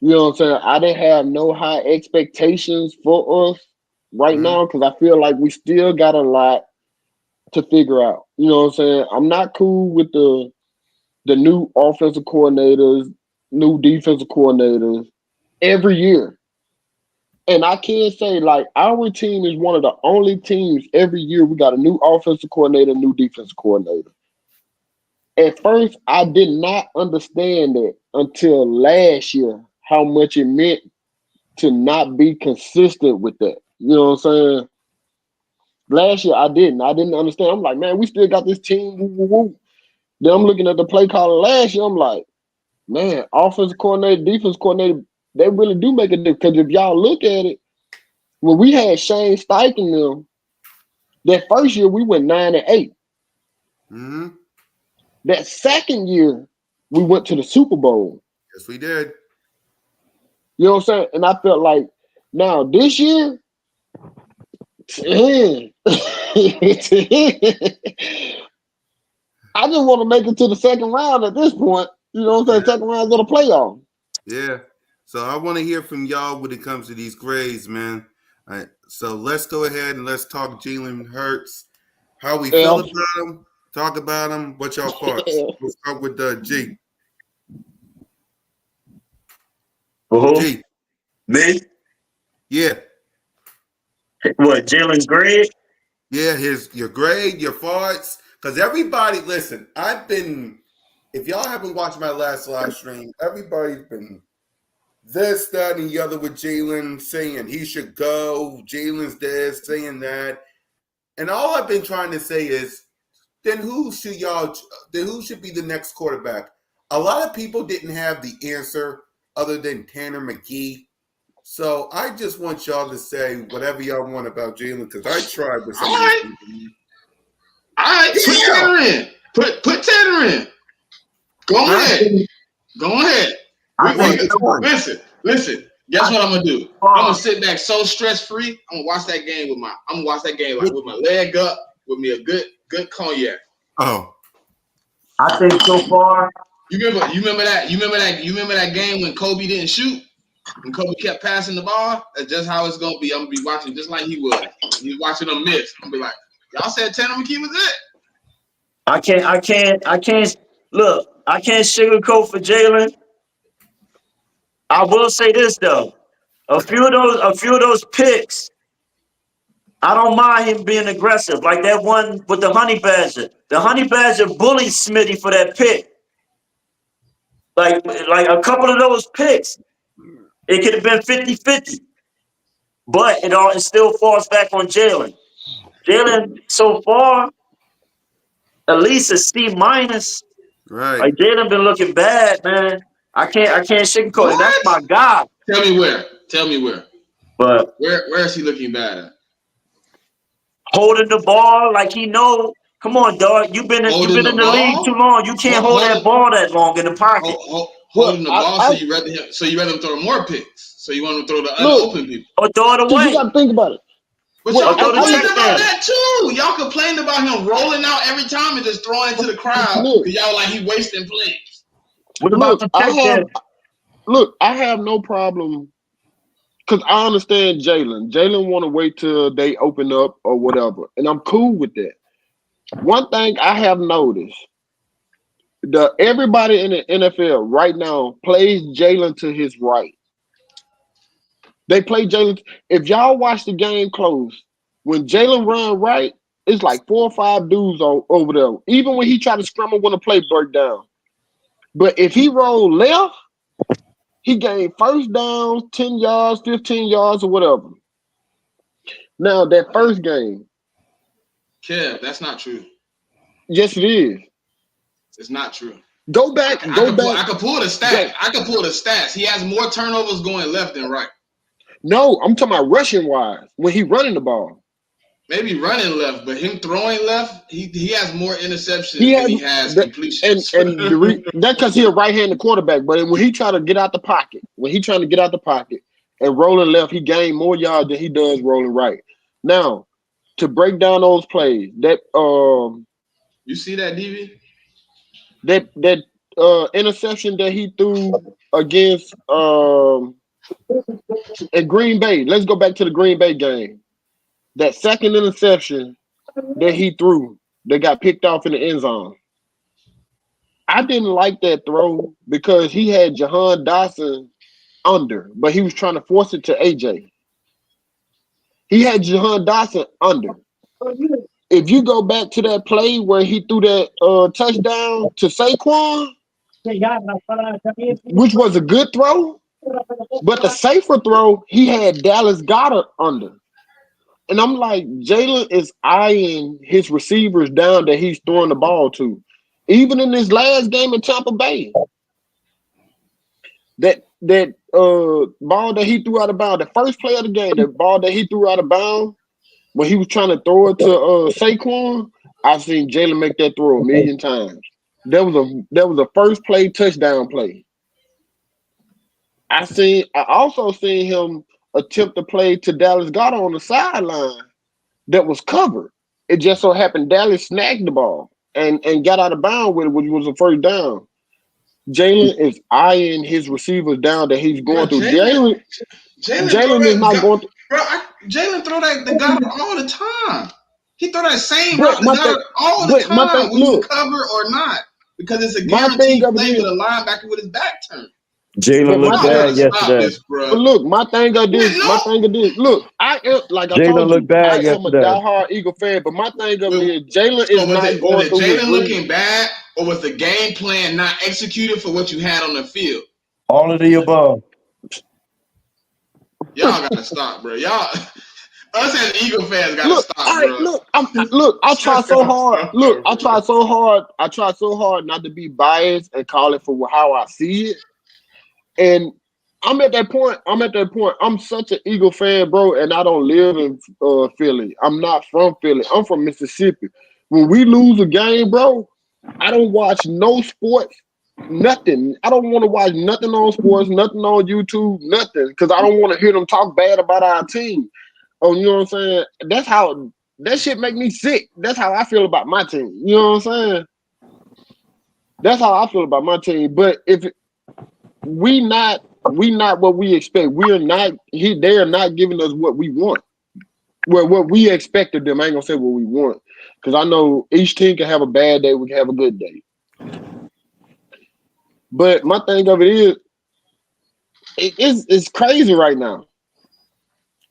You know what I'm saying? I didn't have no high expectations for us right now because I feel like we still got a lot to figure out. You know what I'm saying? I'm not cool with the new offensive coordinators, new defensive coordinators every year. And I can say, like, our team is one of the only teams every year we got a new offensive coordinator, new defensive coordinator. At first, I did not understand it until last year, how much it meant to not be consistent with that. You know what I'm saying? Last year, I didn't understand. I'm like, man, we still got this team. Woo, woo, woo. Then I'm looking at the play caller last year. I'm like, man, offensive coordinator, defense coordinator, they really do make a difference. Because if y'all look at it, when we had Shane Steichen them, that first year we went 9-8. Mm-hmm. That second year, we went to the Super Bowl. Yes, we did. You know what I'm saying? And I felt like, now this year, I just want to make it to the second round at this point. You know what I'm saying? Yeah. Second round of the playoff. Yeah. So I want to hear from y'all when it comes to these grades, man. All right. So let's go ahead and let's talk Jalen Hurts. How we feel about him. Talk about him. What y'all thoughts? We'll start with G. G. Me? Yeah. What, Jalen's grade? Yeah, your grade, your thoughts. Because everybody, listen, if y'all haven't watched my last live stream, everybody's been this, that, and the other with Jalen, saying he should go. Jalen's this, saying that. And all I've been trying to say is, then who should be the next quarterback? A lot of people didn't have the answer other than Tanner McGee. So I just want y'all to say whatever y'all want about Jalen, because I tried with some of these people. All right, put Tanner in. Put Tanner in. Go ahead. Listen. Guess what I'm gonna do? I'm gonna sit back so stress free. I'm gonna watch that game with my leg up, with me a good cognac. Oh, I think so far. You remember that game when Kobe didn't shoot? When Kobe kept passing the ball? That's just how it's gonna be. I'm gonna be watching just like he was. He's watching them miss. I'm gonna be like, y'all said Tanner McKee was it. I can't look. I can't sugarcoat for Jalen. I will say this though. A few of those picks, I don't mind him being aggressive. Like that one with the Honey Badger. The Honey Badger bullied Smitty for that pick. Like a couple of those picks, it could have been 50-50. But it still falls back on Jalen. Jalen, so far, at least a C-. Right. Like Jalen been looking bad, man. I can't sugarcoat it. That's my guy. Tell me where. But where is he looking bad at? Holding the ball like he know. Come on, dog. You've been in the league too long. You can't hold that ball that long in the pocket. Holding the ball, so you rather him throw more picks. So you want him to throw the unopened people. Or throw it away. You got to think about it. But y'all complained about that too. Y'all complained about him rolling out every time and just throwing into the crowd because y'all like he wasting plays. What about the check? Look, I have no problem because I understand Jalen. Jalen want to wait till they open up or whatever, and I'm cool with that. One thing I have noticed, everybody in the NFL right now plays Jalen to his right. They play Jalen. If y'all watch the game close, when Jalen run right, It's like 4 or 5 dudes over there. Even when he tried to scramble when the play break down. But if he rolled left, he gained first down, 10 yards, 15 yards, or whatever. Now, that first game. Kev, that's not true. Yes, it is. It's not true. Go back. I could pull the stats. I could pull the stats. He has more turnovers going left than right. No, I'm talking about rushing wise when he running the ball. Maybe running left, but him throwing left, he has more interceptions than he has completions. And that's because he's a right-handed quarterback. But when he try to get out the pocket, and rolling left, he gained more yards than he does rolling right. Now, to break down those plays, that you see that, DV? That interception that he threw against at Green Bay. Let's go back to the Green Bay game. That second interception that he threw that got picked off in the end zone. I didn't like that throw because he had Jahan Dotson under, but he was trying to force it to AJ. He had Jahan Dotson under. If you go back to that play where he threw that touchdown to Saquon, which was a good throw, but the safer throw, he had Dallas Goedert under. And I'm like, Jalen is eyeing his receivers down that he's throwing the ball to. Even in this last game in Tampa Bay, that ball that he threw out of bounds, the first play of the game, the ball that he threw out of bounds, when he was trying to throw it to Saquon, I've seen Jalen make that throw a million times. That was a first play touchdown play. I also seen him attempt to play to Dallas Goedert on the sideline that was covered. It just so happened Dallas snagged the ball and got out of bounds with it, which was a first down. Jalen is eyeing his receivers down that he's going through. Jalen is not going through. Bro, Jalen throw that the Goedert all the time. He throw that same route to Goedert all the time, when you cover or not, because it's a guaranteed play for the linebacker with his back turned. Jalen looked bad yesterday. But look, my thing of this. Look, I am like I told you, I am a diehard Eagle fan, but my thing of it is Jalen is not going through. Was Jalen looking bad, or was the game plan not executed for what you had on the field? All of the above. Y'all gotta stop, bro. Y'all, us as Eagle fans gotta stop, bro. I try so hard. Look, I try so hard. I try so hard not to be biased and call it for how I see it. And I'm at that point. I'm such an Eagle fan, bro, and I don't live in Philly. I'm not from Philly. I'm from Mississippi. When we lose a game, bro, I don't watch no sports, nothing. I don't want to watch nothing on sports, nothing on YouTube, nothing, because I don't want to hear them talk bad about our team. Oh, you know what I'm saying? That's how that shit make me sick. That's how I feel about my team. You know what I'm saying? That's how I feel about my team. But if we not what we expect. We are not. They are not giving us what we want. Well, what we expected them. I ain't gonna say what we want, because I know each team can have a bad day. We can have a good day. But my thing of it is, it's crazy right now,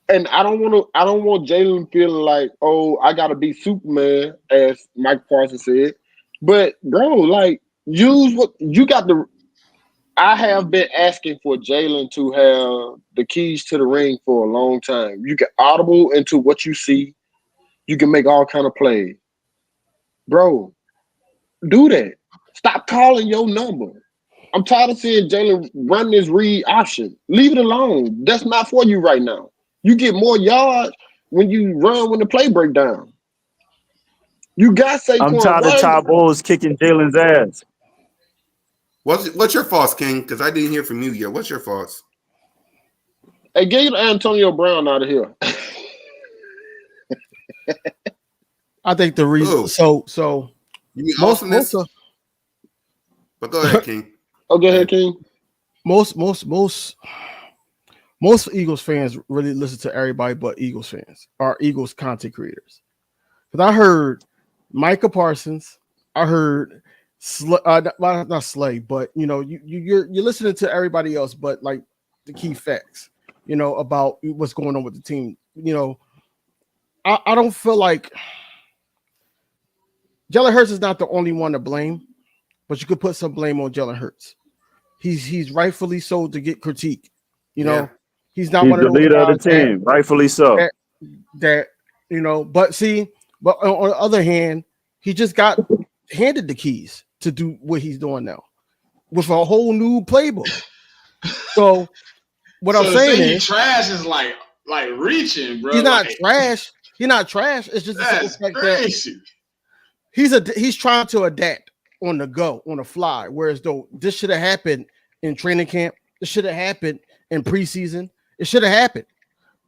and I don't want Jalen feeling like, oh, I gotta be Superman, as Mike Parsons said. But bro, like, use what you got the. I have been asking for Jalen to have the keys to the ring for a long time. You can audible into what you see. You can make all kind of plays. Bro, do that. Stop calling your number. I'm tired of seeing Jalen run this read option. Leave it alone. That's not for you right now. You get more yards when you run when the play break down. You got Saquon. I'm tired of Ty Bowles kicking Jalen's ass. What's your thoughts, King? Because I didn't hear from you yet. What's your thoughts? Hey, get Antonio Brown out of here. I think the reason. So you mean most of. But go ahead, King. Oh, go ahead, King. Most Eagles fans really listen to everybody but Eagles fans, or Eagles content creators. Because I heard Micah Parsons, I heard not Slay, but you're listening to everybody else, but like the key facts, about what's going on with the team. I don't feel like Jalen Hurts is not the only one to blame, but you could put some blame on Jalen Hurts. He's rightfully so to get critique. You know, he's not He's one of the those leader of the guys team, rightfully so. that you know. But on the other hand, he just got handed the keys to do what he's doing now with a whole new playbook. So what I'm So to saying say he is, trash is like reaching, bro. he's not Like trash. He's not trash. It's just the simple that's fact that crazy. he's trying to adapt on the go, on the fly. Whereas though this should have happened in training camp, this should have happened in preseason. It should have happened.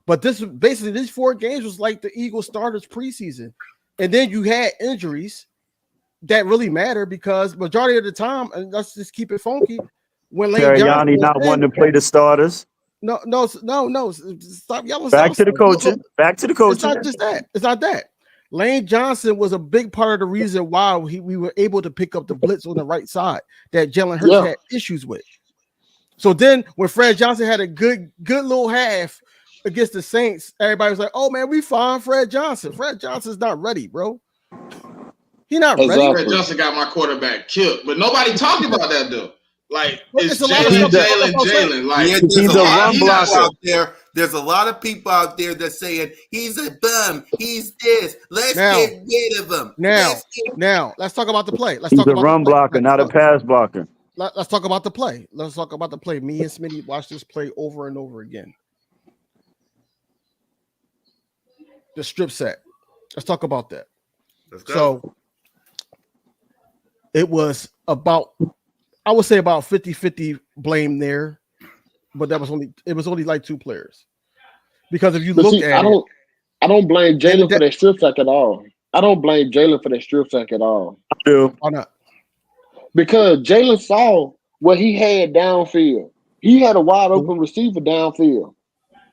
But this basically these 4 games was like the Eagles starters preseason. And then you had injuries that really matter because majority of the time, and let's just keep it funky, when Lane Johnson Sirianni was not in, wanting to play the starters. no, stop yelling. Back to the Look, coaching. Back to the it's coaching. not just that. It's not that. Lane Johnson was a big part of the reason why we were able to pick up the blitz on the right side that Jalen Hurts had issues with. So then when Fred Johnson had a good little half against the Saints, everybody was like, oh man, we fine Fred Johnson. Fred Johnson's not ready, bro. He not ready. Fred Johnson got my quarterback killed, but nobody talked about that though. Like it's a lot of Jalen. Like he's a run blocker. There's a lot of people out there that saying he's a bum. He's this. Let's Now- get rid of him. Now, let's talk about the play. He's a run blocker, not a pass blocker. Let's talk about the play. Let's talk about the play. Me and Smitty watched this play over and over again. The strip set. Let's talk about that. Let's go. So it was about, I would say about 50-50 blame there, but it was only like 2 players. Because if you look at I don't blame Jalen for that strip sack at all. I don't blame Jalen for that strip sack at all. I do. Why not? Because Jalen saw what he had downfield. He had a wide open receiver downfield.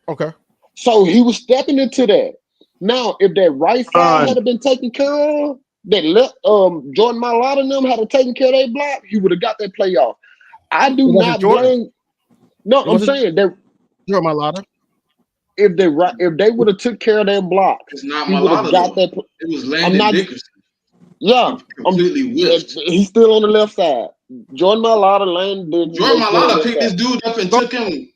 Okay. So he was stepping into that. Now, if that right side had been taken care of, that left Jordan Mailata and them had taken care of their block, he would have got that playoff. I do not blame. No, I'm saying that Jordan Mailata. If they would have took care of their blocks, it's not he would have got that. It was Landon Dickerson. Yeah, completely whipped. He's still on the left side. Jordan Mailata, Landon Dickerson. Jordan Mailata picked this dude up and took him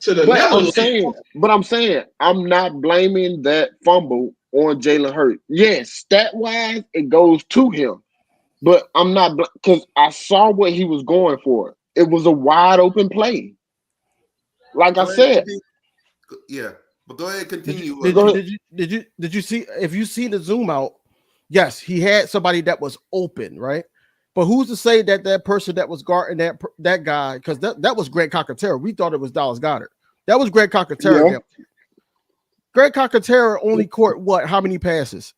to the level. But I'm saying I'm not blaming that fumble on Jalen Hurts. Yes, stat wise, it goes to him, but I'm not because I saw what he was going for. It was a wide open play. Like I said, yeah. But go ahead, continue. Did you see? If you see the zoom out, yes, he had somebody that was open, right? But who's to say that person that was guarding that guy, because that was Greg Cockatera. We thought it was Dallas Goedert. That was Greg Cockatera. Yeah. Greg Cockatera only caught what? How many passes?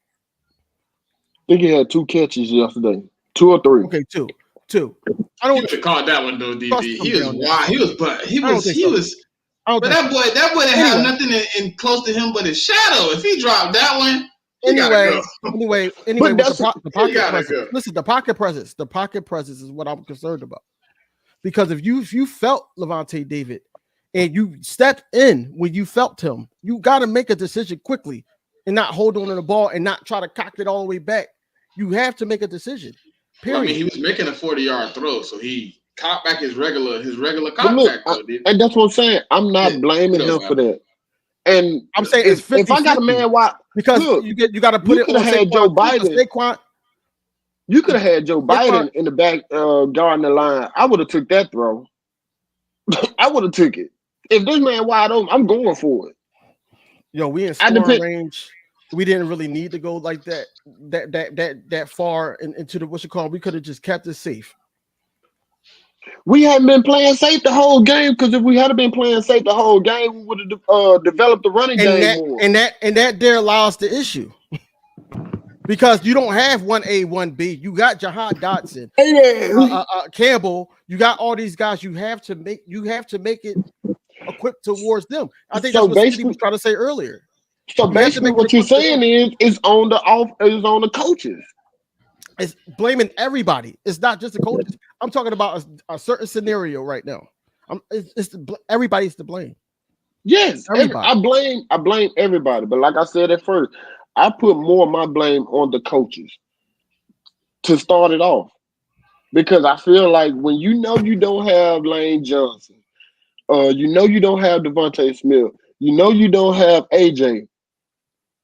I think he had 2 catches yesterday. 2 or 3. Okay, two. I don't. You could have caught that one though, DB. He was wild. He was. But that boy didn't have nothing in close to him but his shadow. If he dropped that one. Anyway, with the pocket presence. Listen, the pocket presence is what I'm concerned about. Because if you felt Levante David and you stepped in when you felt him, you got to make a decision quickly and not hold on to the ball and not try to cock it all the way back. You have to make a decision. Period. Well, I mean, he was making a 40-yard throw, so he caught back his regular contact. And that's what I'm saying. I'm not blaming him for that. And I'm saying it's 50, if I got a man wide, because you got to put it on had Joe Biden. Saquon. You could have had Joe Biden in the back guarding the line. I would have took that throw. I would have took it. If this man wide open, I'm going for it. Yo, we in scoring range. We didn't really need to go like that far into the what's it called. We could have just kept it safe. We hadn't been playing safe the whole game, because if we had been playing safe the whole game, we would have developed the running game more. And that there allows the issue. Because you don't have 1A, 1B. You got Jahan Dotson, Campbell. You got all these guys. You have to make it equipped towards them. I think that's what Steve was trying to say earlier. So basically, what you're saying is on the coaches. It's blaming everybody. It's not just the coaches. I'm talking about a certain scenario right now. Everybody's to blame. Yes, I blame everybody. But like I said at first, I put more of my blame on the coaches. to start it off. Because I feel like when you know you don't have Lane Johnson, you know you don't have Devontae Smith, you know you don't have AJ,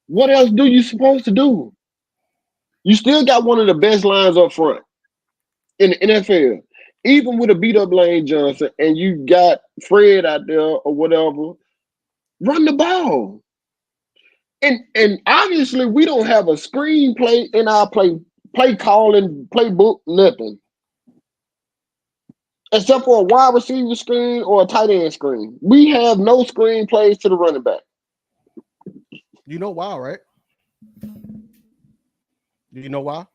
what else do you supposed to do? You still got one of the best lines up front in the NFL. Even with a beat up Lane Johnson and you got Fred out there or whatever, run the ball. And obviously we don't have a screenplay in our play calling playbook, nothing. Except for a wide receiver screen or a tight end screen. We have no screen plays to the running back. You know why, right? Do you know why?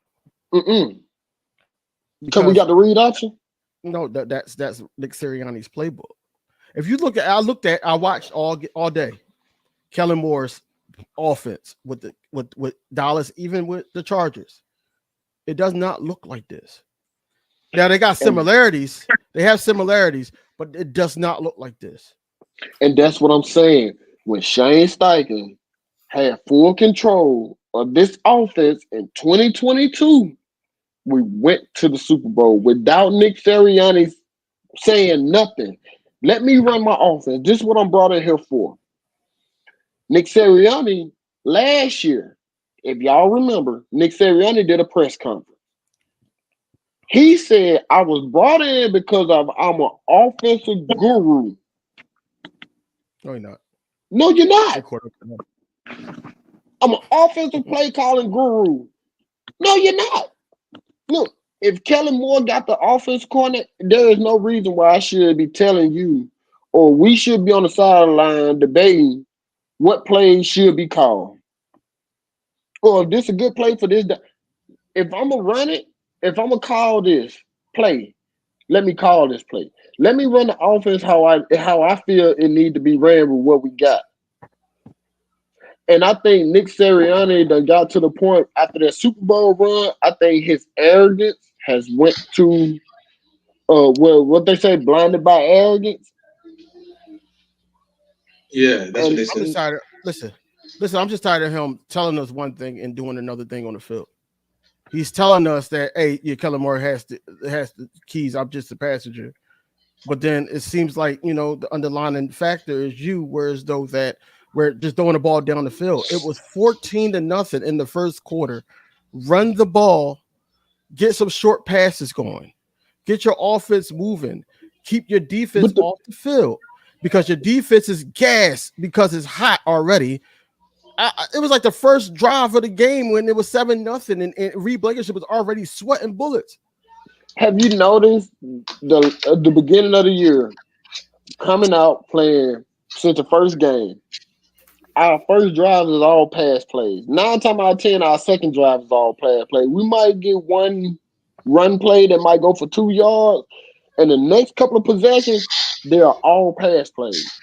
Because we Because got the read option. no, that's Nick Sirianni's playbook. If you look at, I watched all day Kellen Moore's offense with Dallas, even with the Chargers. It does not look like this. Now they got similarities. They have similarities, but it does not look like this. And that's what I'm saying. When Shane Steichen had full control of this offense in 2022, we went to the Super Bowl without Nick Sirianni saying nothing. Let me run my offense. This is what I'm brought in here for. Nick Sirianni last year, if y'all remember, Nick Sirianni did a press conference. He said, I was brought in because I'm an offensive guru. No, you're not. No, you're not. No. I'm an offensive play calling guru. No, you're not. Look, if Kellen Moore got the offense corner, there is no reason why I should be telling you, or we should be on the sideline debating what plays should be called. Or if this is a good play for this. If I'm going to run it, if I'm going to call this play, let me call this play. Let me run the offense how I feel it need to be ran with what we got. And I think Nick Sirianni done got to the point after that Super Bowl run. I think his arrogance has went to what they say, blinded by arrogance. Yeah, that's what they I'm said. just tired. Listen. I'm just tired of him telling us one thing and doing another thing on the field. He's telling us that, hey, Kellen Moore has the keys. I'm just a passenger. But then it seems like, the underlying factor is whereas though that we're just throwing the ball down the field. It was 14-0 in the first quarter. Run the ball, get some short passes going, get your offense moving, keep your defense off the field because your defense is gas because it's hot already. It was like the first drive of the game when it was 7-0 and Reed Blankenship was already sweating bullets. Have you noticed the beginning of the year coming out playing since the first game? Our first drive is all pass plays. 9 times out of 10, our second drive is all pass play. We might get one run play that might go for 2 yards, and the next couple of possessions, they are all pass plays.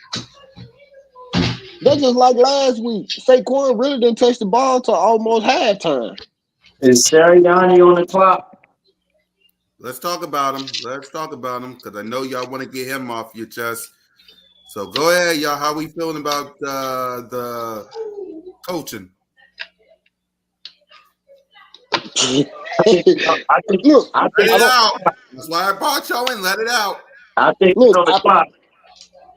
That's just like last week. Saquon really didn't touch the ball till almost halftime. Is Sirianni on the clock? Let's talk about him. Because I know y'all want to get him off your chest. So go ahead, y'all. How we feeling about the coaching? I think let it out. That's why I brought y'all in. Let it out. I think he's on the clock.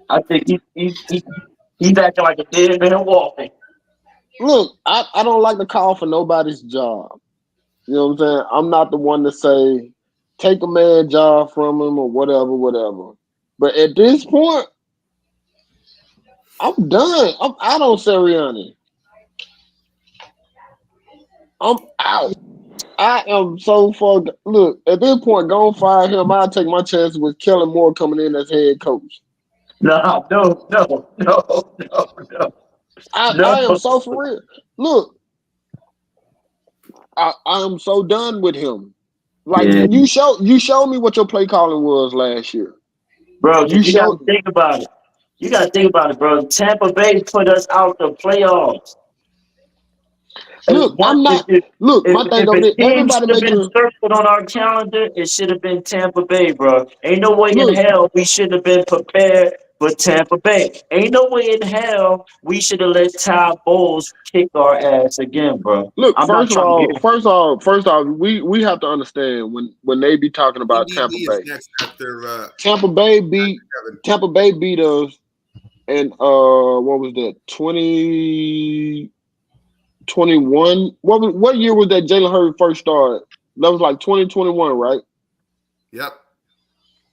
I think he's acting like a dead man walking. Look, I don't like to call for nobody's job. You know what I'm saying? I'm not the one to say take a man's job from him or whatever. But at this point, I'm done. I'm out on Sirianni. I'm out. I am so fucked. Look, at this point, go fire him. I'll take my chances with Kellen Moore coming in as head coach. No. I am so for real. Look, I am so done with him. Like you showed me what your play calling was last year. Bro, you gotta think about it. You gotta think about it, bro. Tampa Bay put us out the playoffs. Look, I'm not. Look, my thing over there. Everybody should have been making circled on our calendar. It should have been Tampa Bay, bro. Ain't no way in hell we should have been prepared for Tampa Bay. Ain't no way in hell we should have let Todd Bowles kick our ass again, bro. Look, I'm not trying to get first off, we have to understand when they be talking about Tampa MDB is Bay. next after Tampa Bay beat Kevin. Tampa Bay beat us, and what was that? 2021. What year was that Jalen Hurts first started? That was like 2021, right? Yep.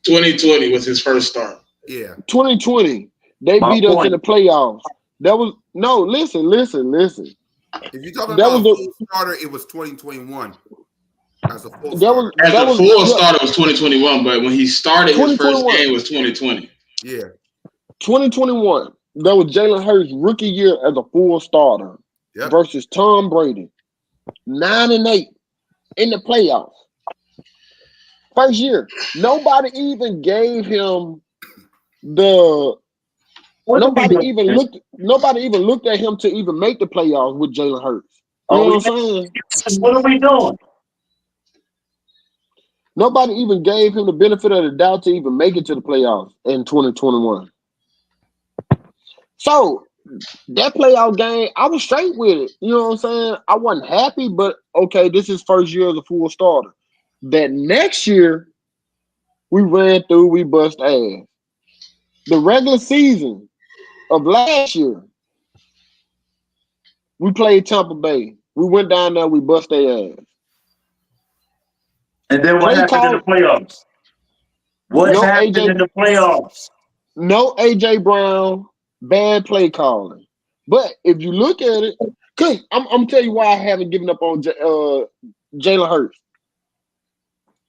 2020 was his first start. Yeah. 2020. They my beat us in point. the playoffs. That was no. Listen. If you're talking That about was a full starter, it was 2021 as a full that starter. was As that a was full starter was 2021, but when he started his first 2021. game was 2020. Yeah. 2021. That was Jalen Hurts' rookie year as a full starter Yep. versus Tom Brady. 9-8 in the playoffs. First year. Nobody even gave him the What are we nobody doing? even looked at him to even make the playoffs with Jalen Hurts. You Are know we what I'm saying? What are we doing? Nobody even gave him the benefit of the doubt to even make it to the playoffs in 2021. So that playoff game, I was straight with it. You know what I'm saying? I wasn't happy, but okay, this is first year as a full starter. That next year, we ran through, we bust ass. The regular season of last year, we played Tampa Bay. We went down there, we bust their ass. And then what Play happened in the call, playoffs? What no happened in AJ, the playoffs? no AJ Brown, bad play calling. But if you look at it, cause I'm tell you why I haven't given up on Jalen Hurts.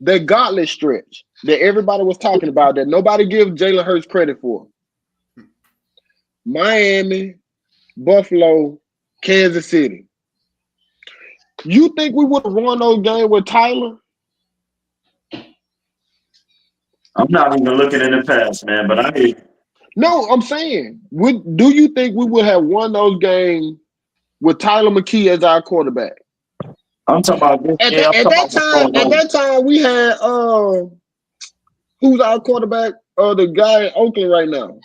That gauntlet stretch that everybody was talking about that nobody gives Jalen Hurts credit for. Miami, Buffalo, Kansas City. You think we would have won those games with Tyler? I'm not even looking in the past, man, but I hear you. No, I'm saying, do you think we would have won those games with Tyler McKee as our quarterback? I'm talking about this. At Yeah, that I'm at talking that about what's time, going on. we had who's our quarterback? The guy in Oakland right now.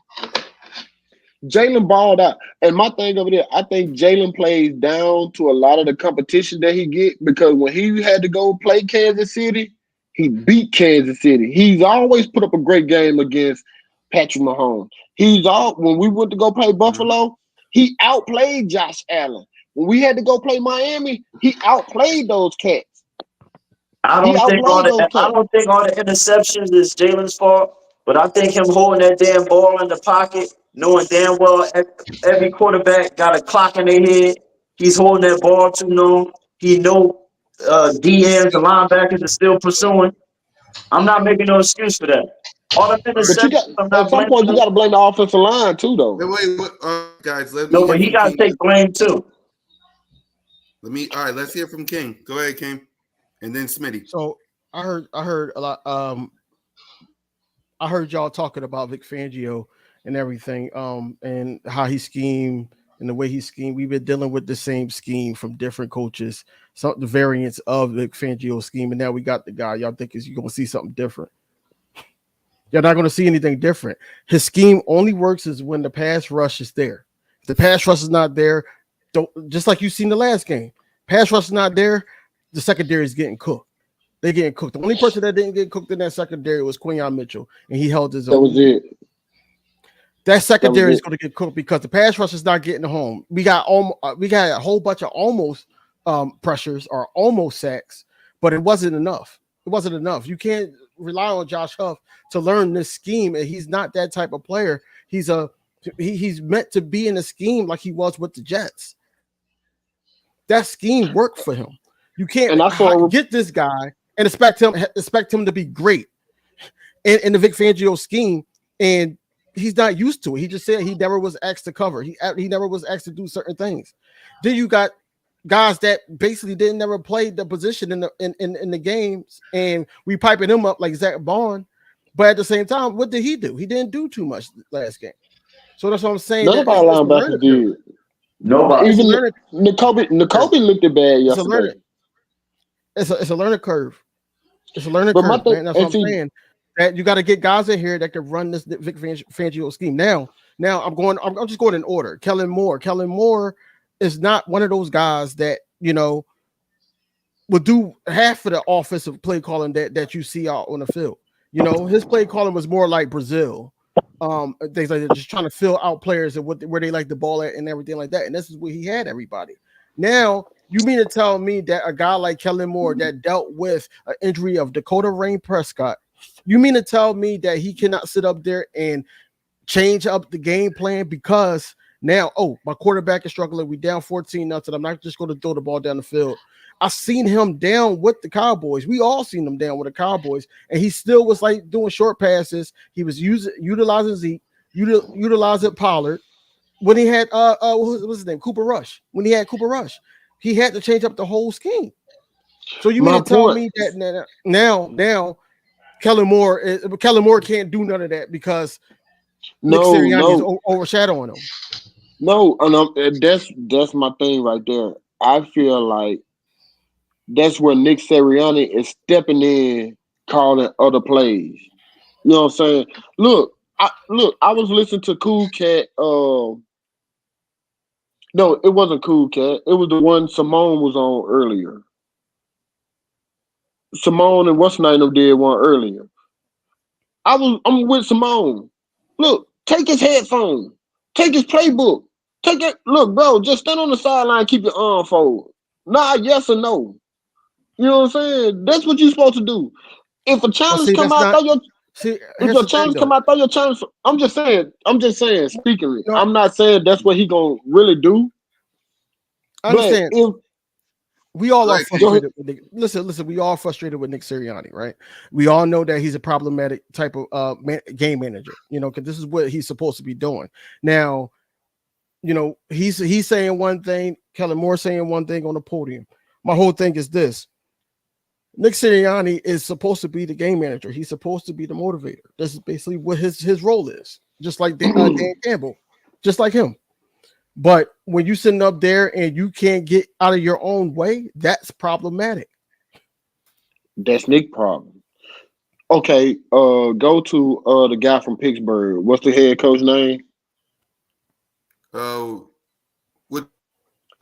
Jalen balled out. And my thing over there, I think Jalen plays down to a lot of the competition that he get because when he had to go play Kansas City, he beat Kansas City. He's always put up a great game against Patrick Mahomes. When we went to go play Buffalo, he outplayed Josh Allen. When we had to go play Miami, he outplayed those cats. I He don't think all outplayed those cats. the interceptions is Jalen's fault, but I think him holding that damn ball in the pocket, knowing damn well every quarterback got a clock in their head. He's holding that ball too long. He know DNs, the linebackers are still pursuing. I'm not making no excuse for that. All the But you got interceptions, I'm at not some blaming point you him. got to blame the offensive line too, though. Wait, guys, let me No, hear but he from got to King. take blame too. All right, let's hear from King. Go ahead, King. And then Smitty. So I heard a lot. I heard y'all talking about Vic Fangio and everything, and how he schemed and the way he schemed. We've been dealing with the same scheme from different coaches, some the variants of Vic Fangio scheme, and now we got the guy. Y'all think you're gonna see something different? You're not gonna see anything different. His scheme only works is when the pass rush is there. If the pass rush is not there, just like you seen the last game. Pass rush is not there, the secondary is getting cooked. They're getting cooked. The only person that didn't get cooked in that secondary was Quinyon Mitchell, and he held his own. That was it. That secondary is going to get cooked because the pass rush is not getting home. We got a whole bunch of almost pressures or almost sacks, but it wasn't enough. It wasn't enough. You can't rely on Josh Huff to learn this scheme, and he's not that type of player. He's meant to be in a scheme like he was with the Jets. That scheme worked for him. You can't get this guy and expect him to be great in the Vic Fangio scheme, and he's not used to it. He just said he never was asked to cover. He never was asked to do certain things. Then you got guys that basically didn't never play the position in the games, and we piping him up like Zach Bond. But at the same time, what did he do? He didn't do too much last game. So that's what I'm saying. None of our linebackers did. Nobody. Even N'Kobe looked at bad yesterday. It's a learning curve. It's a learning but curve, man. That's what I'm saying. that you got to get guys in here that can run this Vic Fangio scheme. Now I'm just going in order. Kellen Moore is not one of those guys that would do half of the offensive play calling that you see out on the field. His play calling was more like Brazil. Things like that, just trying to fill out players and where they like the ball at and everything like that. And this is where he had everybody. Now, you mean to tell me that a guy like Kellen Moore that dealt with an injury of Dakota Rain Prescott, you mean to tell me that he cannot sit up there and change up the game plan because now, my quarterback is struggling. We down 14-0. I'm not just going to throw the ball down the field. I seen him down with the Cowboys. We all seen him down with the Cowboys, and he still was like doing short passes. He was utilizing Zeke, utilizing Pollard. When he had what's his name? Cooper Rush. When he had Cooper Rush, he had to change up the whole scheme. So you mean to tell me that now Kellen Moore can't do none of that because Nick Sirianni is overshadowing him? No, and that's my thing right there. I feel like that's where Nick Sirianni is stepping in, calling other plays. You know what I'm saying? Look, I was listening to Cool Cat. No, it wasn't Cool Cat. It was the one Simone was on earlier. Simone and what's name them did one earlier. I'm with Simone. Look, take his headphone, take his playbook, take it. Look, bro, just stand on the sideline, keep your arm folded. Nah, yes or no. You know what I'm saying? That's what you're supposed to do. If a challenge come out, if your challenge come out, throw your challenge. I'm just saying, speaking. No, I'm not saying that's what he gonna really do. I understand. We all are frustrated with Nick. Listen, we all frustrated with Nick Sirianni, right? We all know that he's a problematic type of game manager, because this is what he's supposed to be doing. Now, he's saying one thing, Kellen Moore saying one thing on the podium. My whole thing is this. Nick Sirianni is supposed to be the game manager. He's supposed to be the motivator. This is basically what his role is, just like Dan Campbell, just like him. But when you're sitting up there and you can't get out of your own way, that's problematic. That's Nick's problem. Okay, go to the guy from Pittsburgh. What's the head coach name? The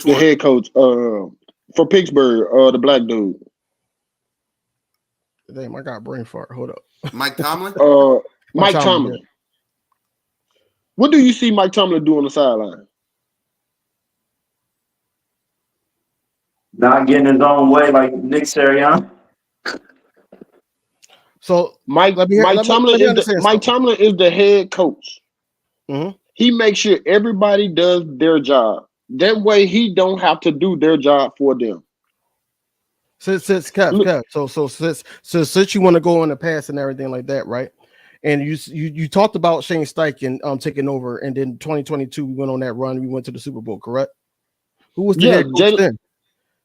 head coach for Pittsburgh, the black dude. Damn, I got brain fart. Hold up. Mike Tomlin? Mike Tomlin. What do you see Mike Tomlin do on the sideline? Not getting his own way like Nick Sirianni. So Mike Tomlin is the head coach. Mm-hmm. He makes sure everybody does their job. That way he don't have to do their job for them. Since you want to go on the pass and everything like that, right? And you talked about Shane Steichen taking over, and then 2022 we went on that run. We went to the Super Bowl, correct? Who was the head coach then?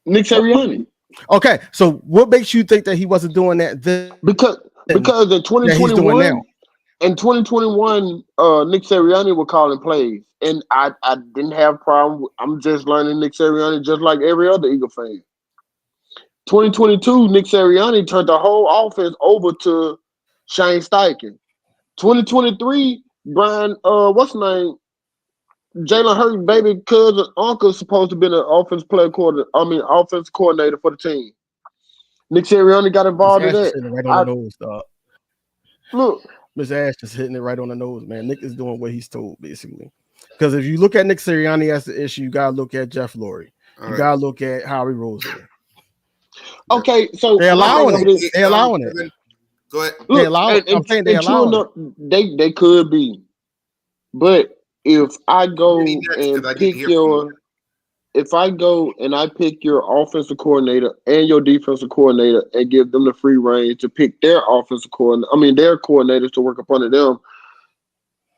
Nick Sirianni. Okay, so what makes you think that he wasn't doing that then? Because in 2021, Nick Sirianni was calling plays, and I didn't have a problem. I'm just learning Nick Sirianni just like every other Eagle fan. 2022, Nick Sirianni turned the whole offense over to Shane Steichen. 2023, Brian, what's his name? Jalen Hurts' baby cousin, uncle, supposed to be an offensive coordinator for the team. Nick Sirianni got involved in that. Right on the nose, dog. Look, Miss Ash is hitting it right on the nose, man. Nick is doing what he's told, basically. Because if you look at Nick Sirianni as the issue, you gotta look at Jeff Lurie. You gotta look at Howie Roseman. Okay, so they're allowing it. They're allowing it. Go ahead. Look, they allow it. They could be, but if I go and pick your offensive coordinator and your defensive coordinator and give them the free reign to pick their offensive coordinator, their coordinators to work upon them,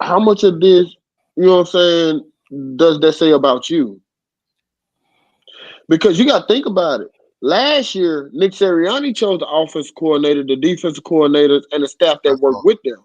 how much of this, you know what I'm saying, does that say about you? Because you got to think about it. Last year, Nick Sirianni chose the offensive coordinator, the defensive coordinators, and the staff that worked with them.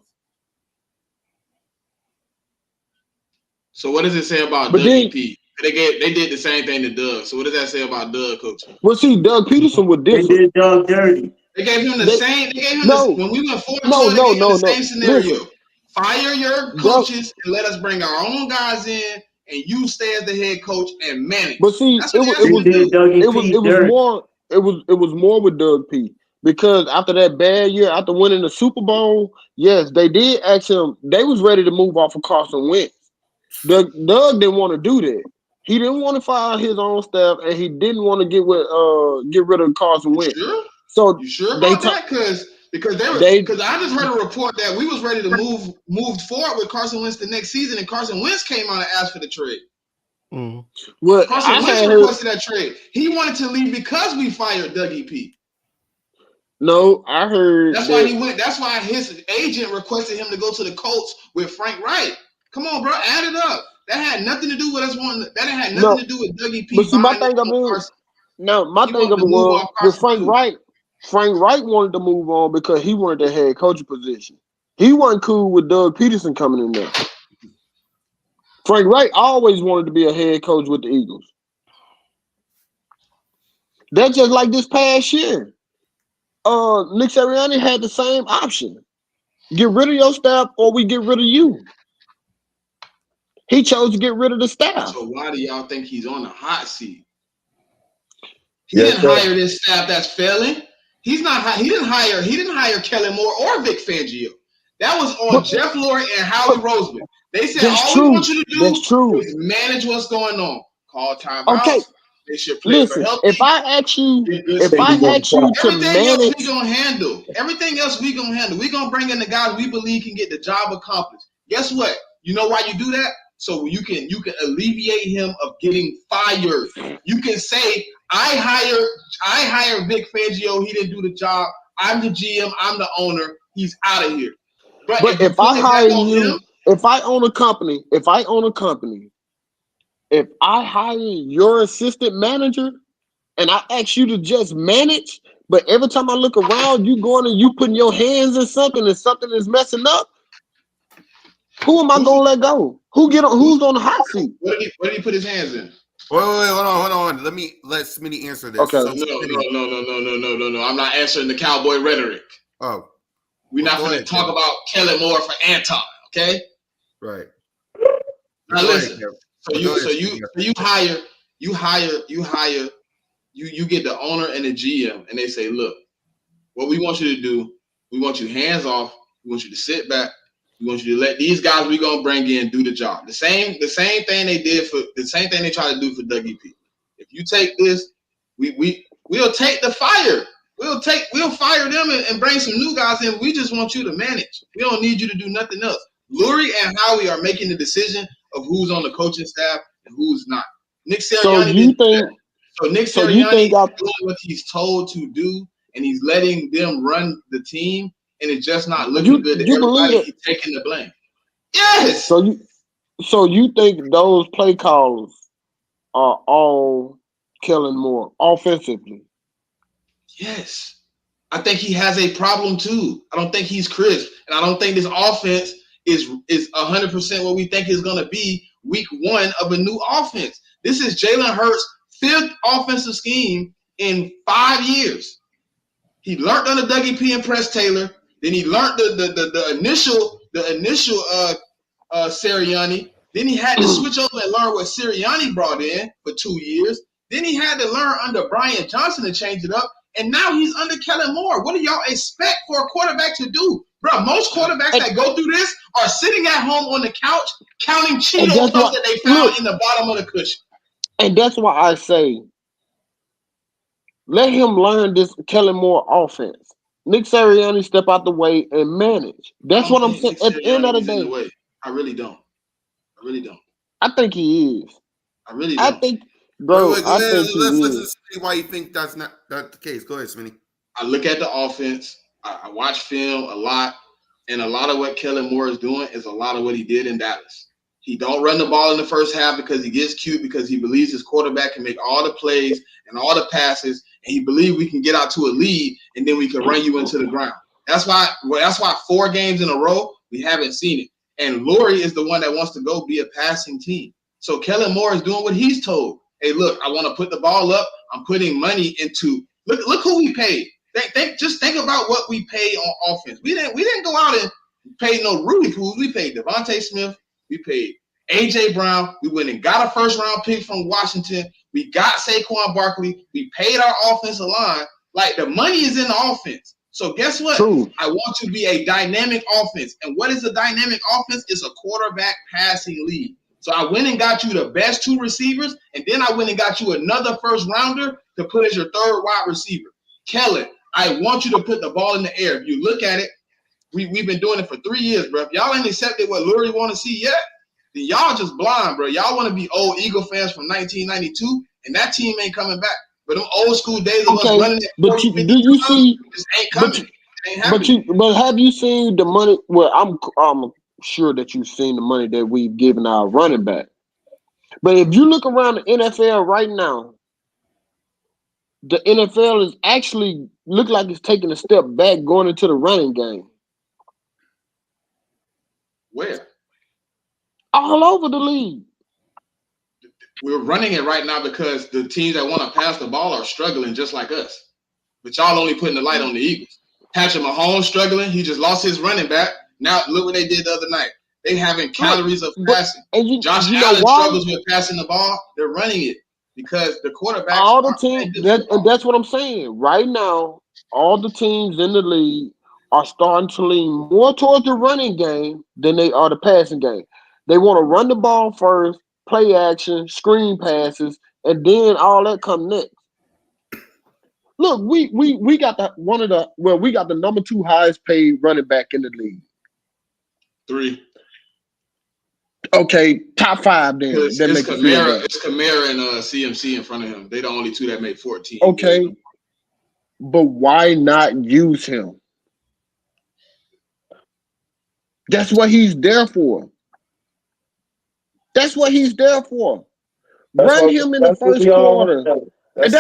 So what does it say about Doug P? They did the same thing to Doug. So what does that say about Doug coaching? Well, see, Doug Peterson was different. They did Doug dirty. They gave him the same. They gave him no, when we went 4-2. no, They no, gave him no, the no. same scenario. Listen, Fire your Doug, coaches and let us bring our own guys in, and you stay as the head coach and manage. but see, That's what they asked He him to did do. Dougie P dirty. it was more with Doug P. Because after that bad year, after winning the Super Bowl, yes, they did ask him. They was ready to move off of Carson Wentz. Doug didn't want to do that. He didn't want to fire his own staff, and he didn't want to get rid of Carson You Wentz. sure? So You sure they about that? Because they I just heard a report that we was ready to move forward with Carson Wentz the next season, and Carson Wentz came out and asked for the trade. well, Carson I Wentz had requested that trade. He wanted to leave because we fired Dougie P. no, I heard That's why he went. That's why his agent requested him to go to the Colts with Frank Wright. Come on, bro, add it up. That had nothing to do with us wanting. That had nothing to do with Dougie P But see, my buying thing of it, Carson. my He thing wanted of to it move was off with Carson Frank too. Wright. Frank Wright wanted to move on because he wanted the head coaching position. He wasn't cool with Doug Peterson coming in there. Frank Wright always wanted to be a head coach with the Eagles. That's just like this past year. Nick Sirianni had the same option. Get rid of your staff or we get rid of you. He chose to get rid of the staff. So why do y'all think he's on the hot seat? He Yes, didn't sir. hire this staff that's failing. He's not. He didn't hire Kellen Moore or Vic Fangio. That was on Jeff Lurie and Howie Roseman. They said all we want you to do is manage what's going on. Call timeouts. Okay. They should play for Listen, healthy. if I ask you to Everything else manage, we gonna handle. Everything else we gonna handle. We gonna bring in the guys we believe can get the job accomplished. Guess what? You know why you do that? So you can alleviate him of getting fired. You can say, I hire Vic Fangio. He didn't do the job. I'm the GM. I'm the owner. He's out of here. But if I hire you, if I own a company, if I hire your assistant manager and I ask you to just manage, but every time I look around, you going and you putting your hands in something and something is messing up, who am I gonna let go? Who's on the hot seat? What did he put his hands in? Wait, hold on. Let Smitty answer this. Okay. So, No. I'm not answering the cowboy rhetoric. Oh. We're not going to talk about Kellen Moore for Anton, okay? Right. Now listen. You get the owner and the GM, and they say, look, what we want you to do, we want you hands off. We want you to sit back. We want you to let these guys we're gonna bring in do the job. The same thing they try to do for Dougie P. If you take this, we'll take the fire. We'll fire them and bring some new guys in. We just want you to manage. We don't need you to do nothing else. Lurie and Howie are making the decision of who's on the coaching staff and who's not. Nick Sirianni Nick Sirianni is doing what he's told to do, and he's letting them run the team, and it's just not looking good to everybody. He's taking the blame. Yes. So you think those play callers are all Kellen Moore offensively? Yes. I think he has a problem too. I don't think he's crisp, and I don't think this offense is 100% what we think is going to be week one of a new offense. This is Jalen Hurts' fifth offensive scheme in 5 years. He learned under Dougie P and Press Taylor. Then he learned the initial Sirianni. Then he had to switch over and learn what Sirianni brought in for 2 years. Then he had to learn under Brian Johnson to change it up. And now he's under Kellen Moore. What do y'all expect for a quarterback to do? Bro, most quarterbacks that go through this are sitting at home on the couch counting Cheeto puffs that they found in the bottom of the cushion. And that's why I say, let him learn this Kellen Moore offense. Nick Sirianni step out the way and manage. That's what I'm saying. At the end of the day, I really don't. I think he is. I really don't. I think, bro. Let's see why you think that's not the case. Go ahead, Smitty. I look at the offense. I watch film a lot, and a lot of what Kellen Moore is doing is a lot of what he did in Dallas. He don't run the ball in the first half because he gets cute, because he believes his quarterback can make all the plays and all the passes, and he believes we can get out to a lead, and then we can run you into the ground. That's why 4 games in a row, we haven't seen it. And Lurie is the one that wants to go be a passing team. So Kellen Moore is doing what he's told. Hey, look, I want to put the ball up. I'm putting money into – look who we paid. Just think about what we paid on offense. We didn't go out and pay no Rudy Pools. We paid Devontae Smith. We paid A.J. Brown. We went and got a first-round pick from Washington. We got Saquon Barkley. We paid our offensive line. Like, the money is in the offense. So guess what? True. I want to be a dynamic offense. And what is a dynamic offense? It's a quarterback passing league. So I went and got you the best 2 receivers, and then I went and got you another first-rounder to put as your 3rd wide receiver. Kellen, I want you to put the ball in the air. If you look at it, we've been doing it for 3 years, bro. If y'all ain't accepted what Lurie want to see yet, then y'all just blind, bro. Y'all want to be old Eagle fans from 1992, and that team ain't coming back. But them old school days of us running at 40, 50 do you see? just ain't coming. It ain't happening. But have you seen the money? Well, I'm sure that you've seen the money that we've given our running back. But if you look around the NFL right now, the NFL is actually look like it's taking a step back going into the running game. Where? All over the league. We're running it right now because the teams that want to pass the ball are struggling just like us. But y'all only putting the light on the Eagles. Patrick Mahomes struggling. He just lost his running back. Now look what they did the other night. They having calories of passing. Josh Allen struggles with passing the ball. They're running it because the quarterbacks. All the teams, and that's what I'm saying. Right now, all the teams in the league are starting to lean more towards the running game than they are the passing game. They want to run the ball first, play action, screen passes, and then all that come next. Look, we got we got the number 2 highest paid running back in the league. 3. Okay, top 5 then. It's Kamara and CMC in front of him. They the only 2 that made 14. Okay, but why not use him? That's what he's there for. Run him in the first quarter. And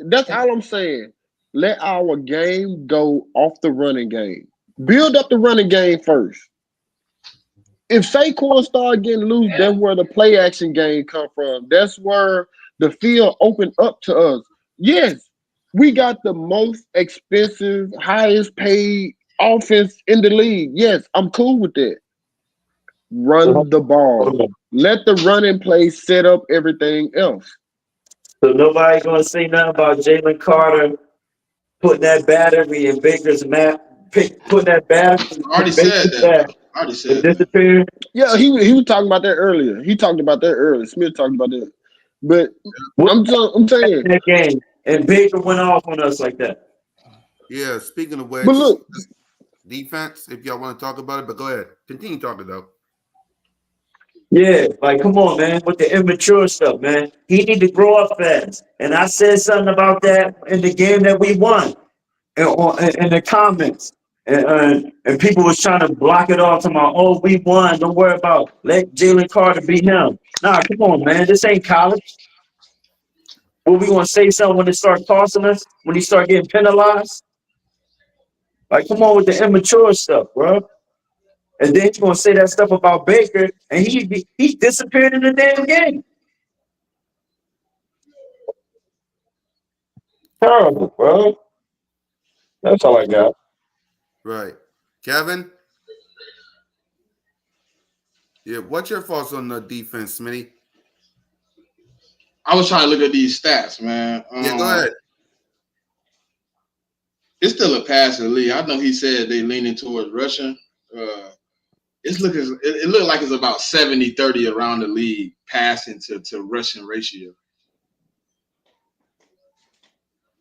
that's all I'm saying. Let our game go off the running game. Build up the running game first. If Saquon start getting loose, that's where the play action game come from. That's where the field opened up to us. Yes, we got the most expensive, highest paid offense in the league. Yes, I'm cool with that. Run the ball. Let the running play set up everything else. So nobody gonna say nothing about Jalen Carter putting that battery in Baker's map. Putting that battery. I already said that. Disappear. Yeah, he was talking about that earlier. He talked about that earlier. Smith talked about that. But I'm saying that game, and Baker went off on us like that. Yeah, speaking of which, but look, defense, if y'all want to talk about it, but go ahead. Continue talking though. Yeah, like come on, man, with the immature stuff, man. He need to grow up fast. And I said something about that in the game that we won, in the comments. And people was trying to block it off to my, oh, we won. Don't worry about let Jalen Carter beat him. Nah, come on, man. This ain't college. What we gonna say something when they start tossing us? When he start getting penalized? Like, come on with the immature stuff, bro. And then you're gonna say that stuff about Baker, and he disappeared in the damn game. Terrible, bro. That's all I got. Right. Kevin? Yeah, what's your thoughts on the defense, Smitty? I was trying to look at these stats, man. Yeah, go ahead. It's still a passing league. I know he said they leaning towards rushing. It looked like it's about 70-30 around the league passing to rushing ratio.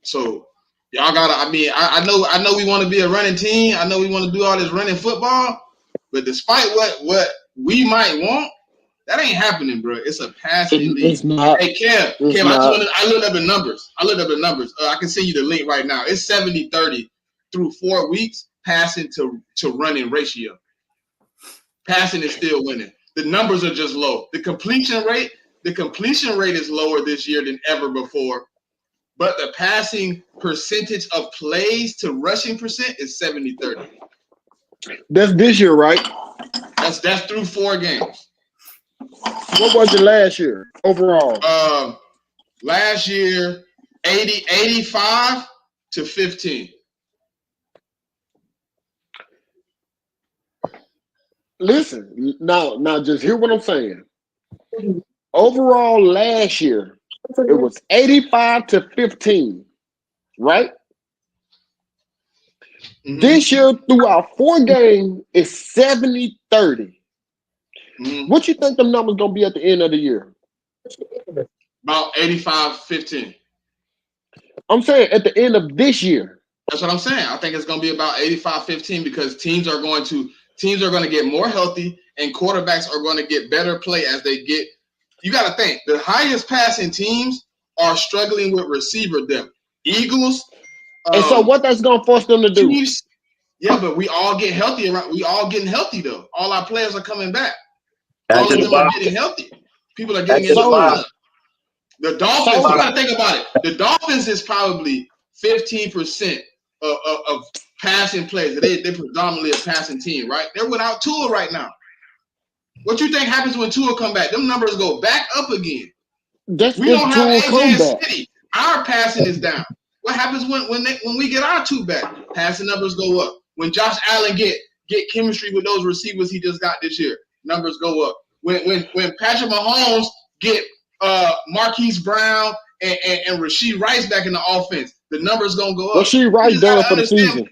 So y'all gotta. I know we want to be a running team. I know we want to do all this running football. But despite what we might want, that ain't happening, bro. It's a passing league. It's not. Hey, Cam, I looked up the numbers. I can send you the link right now. It's 70-30 through 4 weeks passing to running ratio. Passing is still winning. The numbers are just low. The completion rate is lower this year than ever before. But the passing percentage of plays to rushing percent is 70-30. That's this year, right? That's through 4 games. What was it last year overall? Last year, 85 to 15. Listen, now just hear what I'm saying. Overall, last year it was 85 to 15, right? Mm-hmm. This year, throughout 4 games, it's 70-30. Mm-hmm. What you think the numbers gonna be at the end of the year? About 85-15. I'm saying at the end of this year. That's what I'm saying. I think it's going to be about 85-15 because teams are going to get more healthy and quarterbacks are going to get better play as they get. You got to think the highest passing teams are struggling with receiver depth. Eagles, And so what that's going to force them to do? Chiefs, yeah, but we all get healthy. We all getting healthy though. All our players are coming back. All of them are getting healthy. People are getting in the lineup. The Dolphins, you got to think about it. The Dolphins is probably 15% of passing plays. They're predominantly a passing team, right? They're without Tua right now. What you think happens when Tua come back? Them numbers go back up again. That's we don't have AJ and comeback. City. Our passing is down. What happens when we get our two back? Passing numbers go up. When Josh Allen get chemistry with those receivers he just got this year, numbers go up. When Patrick Mahomes get Marquise Brown and Rashee Rice back in the offense, the numbers gonna go up. Rashee Rice done for the season.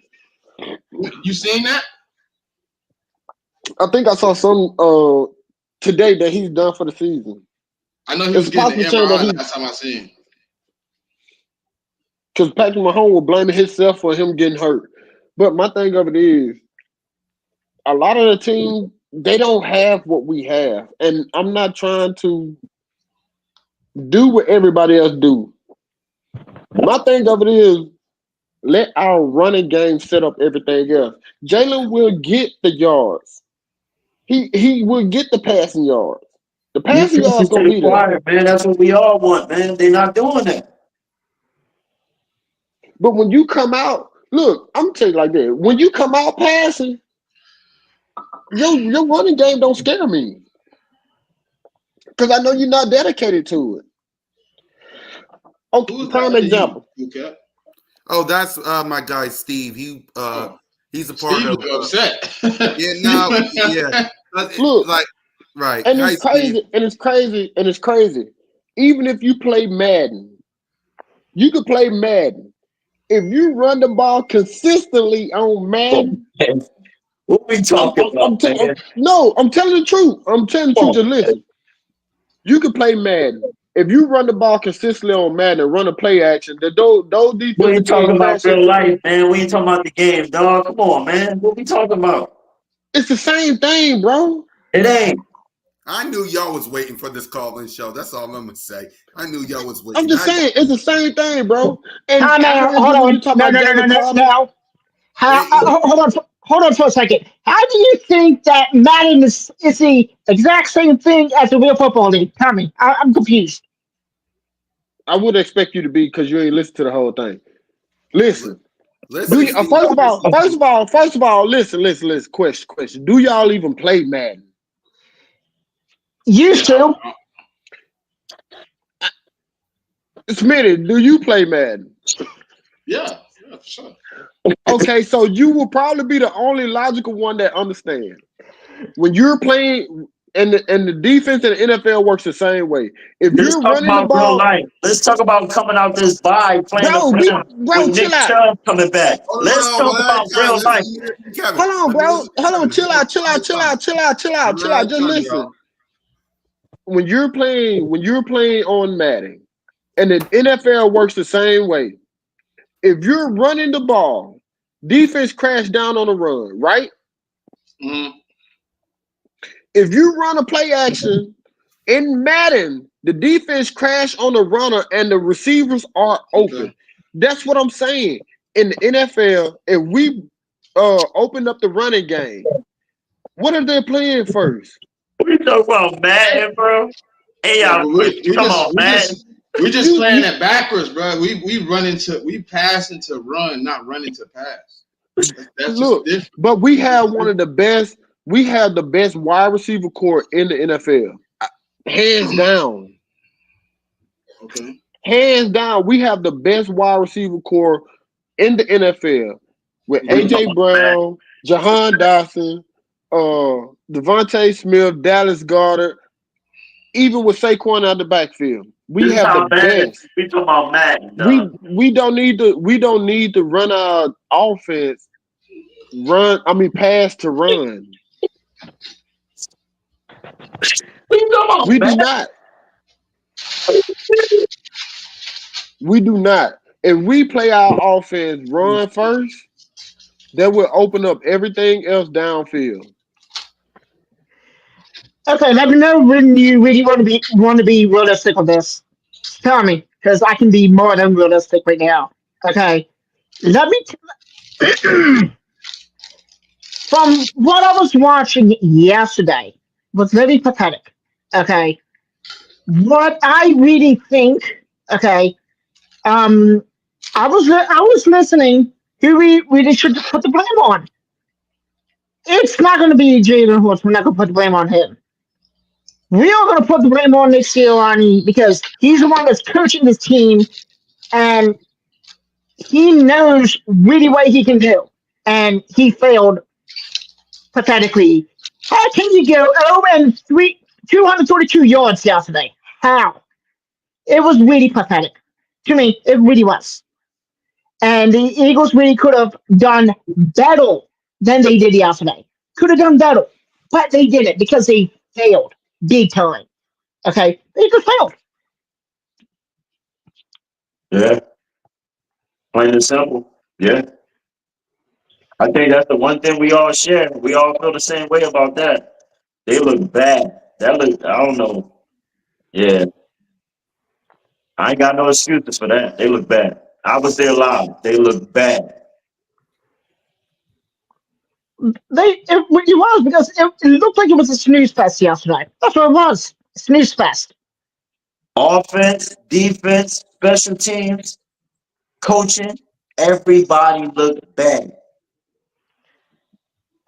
You seen that? I think I saw some today that he's done for the season. I know he was getting the MRI last time I seen him. Because Patrick Mahomes was blaming himself for him getting hurt. But my thing of it is, a lot of the team, they don't have what we have. And I'm not trying to do what everybody else do. My thing of it is, let our running game set up everything else. Jalen will get the yards. He will get the passing yards. The passing yards gonna be there. Man, that's what we all want, man. They're not doing that. But when you come out, look, I'm gonna tell you like that. When you come out passing, your running game don't scare me. Because I know you're not dedicated to it. Okay, prime example. Okay. Oh, that's my guy Steve. He's a part Steve of. Upset. Yeah, no, yeah. Look, like right, and it's crazy, Steve. and it's crazy. Even if you play Madden, you could play Madden. If you run the ball consistently on Madden, what we talking about? I'm telling the truth. I'm telling the truth. Just listen. You can play Madden. If you run the ball consistently on Madden and run a play action, those defensive we ain't talking about real life, man. We ain't talking about the game, dog. Come on, man. What we talking about? It's the same thing, bro. It ain't. I knew y'all was waiting for this call-in show. That's all I'm gonna say. I knew y'all was waiting. I'm just saying, it's the same thing, bro. And hold on. No. Hold on for a second. How do you think that Madden is the exact same thing as the real football league? Tell me. I'm confused. I would expect you to be because you ain't listened to the whole thing. Listen. First of all, listen. Question. Do y'all even play Madden? Used to. Smitty, do you play Madden? Yeah, for sure. Okay, so you will probably be the only logical one that understands. When you're playing, and the defense in the NFL works the same way. If you're running the ball, let's talk about coming out this bye playing with Nick Chubb coming back. Let's talk about real life. Hold on, bro. Hold on. Chill out. Just listen. When you're playing on Madden, and the NFL works the same way. If you're running the ball, defense crash down on the run, right? Mm-hmm. If you run a play action in Madden, the defense crash on the runner and the receivers are open. Okay. That's what I'm saying. In the NFL, if we open up the running game, what are they playing first? We talk about Madden, bro. Hey, come on, Madden. We're just playing it backwards, bro. We pass into run, not running to pass. That's look, just but we have one of the best. We have the best wide receiver core in the NFL, hands down. Okay. Hands down, we have the best wide receiver core in the NFL with Mhm. AJ Brown, Jahan Dotson, Devontae Smith, Dallas Goddard, even with Saquon out the backfield. We You have the talking Madden? best. We talking about Madden, We dog. we don't need to run our offense pass to run. We talking We about do not. We do not. If we play our offense run first, that will open up everything else downfield. Okay, let me know when you really want to be realistic on this. Tell me, because I can be more than realistic right now. Okay, let me. From what I was watching yesterday was very pathetic. Okay, what I really think. Okay, um, I was listening. Who we really should put the blame on? It's not going to be Jalen Hurts. We're not going to put the blame on him. We are going to put the blame on Nick Sirianni because he's the one that's coaching this team and he knows really what he can do. And he failed pathetically. How can you go 0 and 3, 242 yards yesterday? How? It was really pathetic. To me, it really was. And the Eagles really could have done better than they did yesterday. Could have done better. But they didn't because they failed big time. Okay? They just failed. Yeah, plain and simple. Yeah, I think that's the one thing we all share. We all feel the same way about that. They look bad. That look. I don't know. Yeah, I ain't got no excuses for that. They look bad. I was there live. They look bad. It was because it looked like it was a snooze fest yesterday. That's what it was. Snooze fest. Offense, defense, special teams, coaching. Everybody looked bad.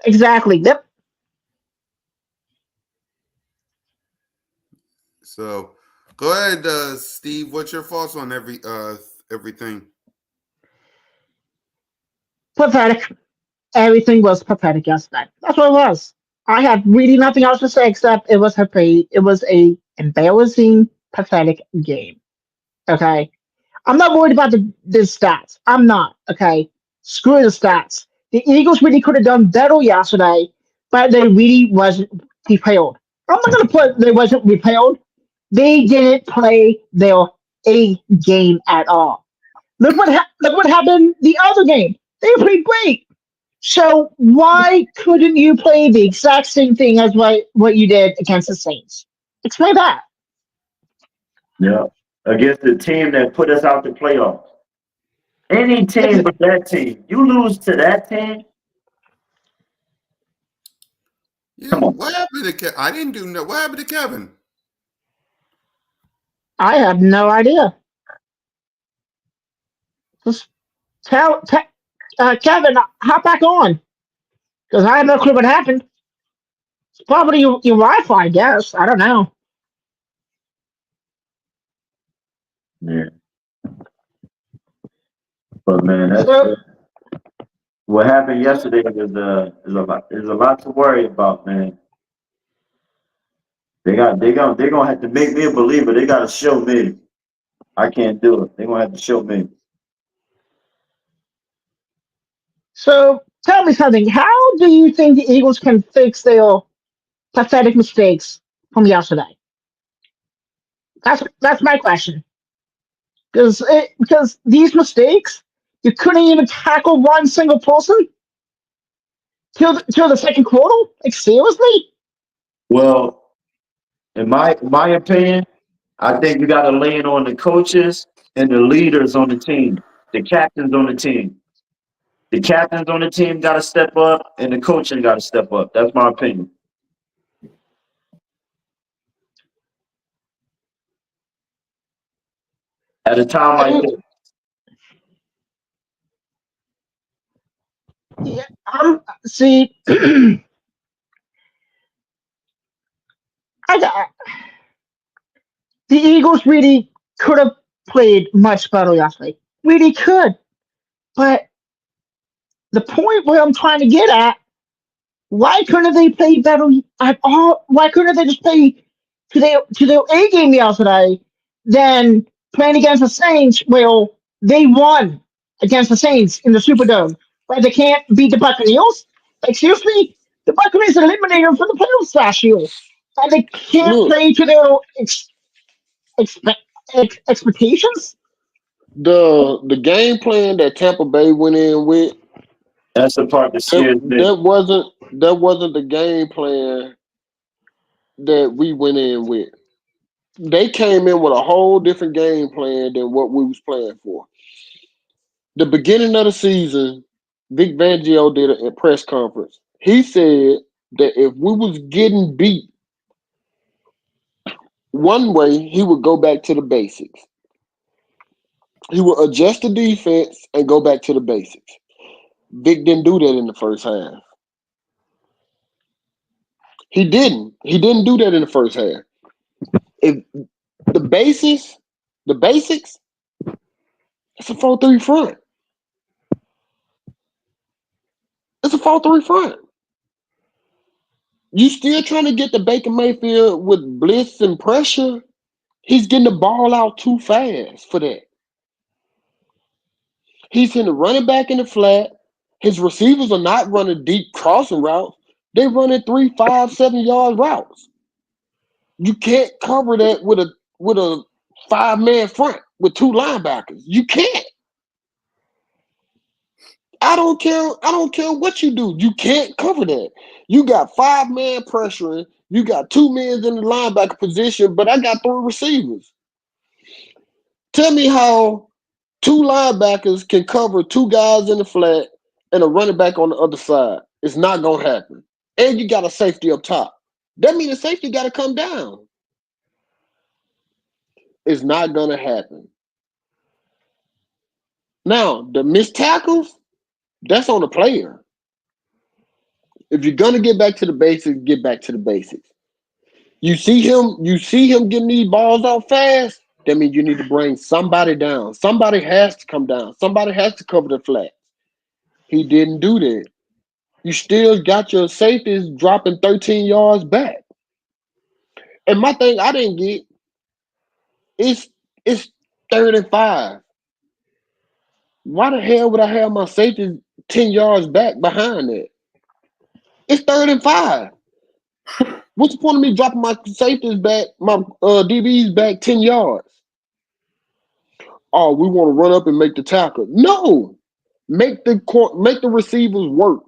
Exactly. Yep. So go ahead, Steve. What's your thoughts on everything? Pathetic. Everything was pathetic yesterday. That's what it was. I have really nothing else to say except it was a embarrassing, pathetic game. Okay. I'm not worried about the stats. I'm not. Okay. Screw the stats. The Eagles really could have done better yesterday, but they really wasn't prepared. I'm not gonna put they wasn't prepared. They didn't play their A game at all. Look what happened the other game. They played great. So why couldn't you play the exact same thing as what you did against the Saints? Explain that. Yeah, against the team that put us out the playoffs. Any team Ex- but that team. You lose to that team. Yeah, Come on. what happened to Kevin? I didn't do no. What happened to Kevin? I have no idea. Just Kevin, hop back on because I have no clue what happened. It's probably your Wi-Fi, I guess. I don't know. Yeah, but man, that's So, what happened so yesterday is a lot to worry about, man. They're gonna have to make me a believer. They gotta show me. I can't do it. They're gonna have to show me. so tell me something. How do you think the Eagles can fix their pathetic mistakes from yesterday? That's my question. Because these mistakes, you couldn't even tackle one single person till the second quarter. Like seriously? Well, in my opinion, I think you gotta lay it on the coaches and the leaders on the team, the captains on the team. The captains on the team gotta step up and the coaching gotta step up. That's my opinion. At a time like And this. yeah, see. I got the Eagles really could have played much better yesterday. Really could. But the point where I'm trying to get at, why couldn't they play better at all? Why couldn't they just play to their A game yesterday than playing against the Saints? Well, they won against the Saints in the Superdome, but they can't beat the Buccaneers. Excuse me, the Buccaneers eliminated them from the playoffs last year, and they can't Look, play to their expe- expectations. the game plan that Tampa Bay went in with, That's the part that that, scares me. that wasn't the game plan that we went in with. They came in with a whole different game plan than what we was playing for. The beginning of the season, Vic Fangio did a press conference. He said that if we was getting beat one way, he would go back to the basics. He would adjust the defense and go back to the basics. Vic didn't do that in the first half. He didn't. He didn't do that in the first half. If the basics, the basics, it's a 4-3 front. It's a 4-3 front. You still trying to get the Baker Mayfield with blitz and pressure? He's getting the ball out too fast for that. He's hitting the running back in the flat. His receivers are not running deep crossing routes. They're running 3, 5, 7 yard routes. You can't cover that with a 5-man front with 2 linebackers. You can't. I don't care. I don't care what you do. You can't cover that. You got 5-man pressuring. You got 2 men in the linebacker position, but I got 3 receivers. Tell me how 2 linebackers can cover 2 guys in the flat and a running back on the other side. It's not gonna happen. And you got a safety up top. That means the safety got to come down. It's not gonna happen. Now the missed tackles, that's on the player. If you're gonna get back to the basics, get back to the basics. You see him getting these balls out fast. That means you need to bring somebody down. Somebody has to come down. Somebody has to cover the flat. He didn't do that. You still got your safeties dropping 13 yards back. And my thing I didn't get is it's 3rd and 5. Why the hell would I have my safeties 10 yards back behind that? It's 3rd and 5. What's the point of me dropping my safeties back, my DBs back 10 yards? Oh, we want to run up and make the tackle. No, make the receivers work.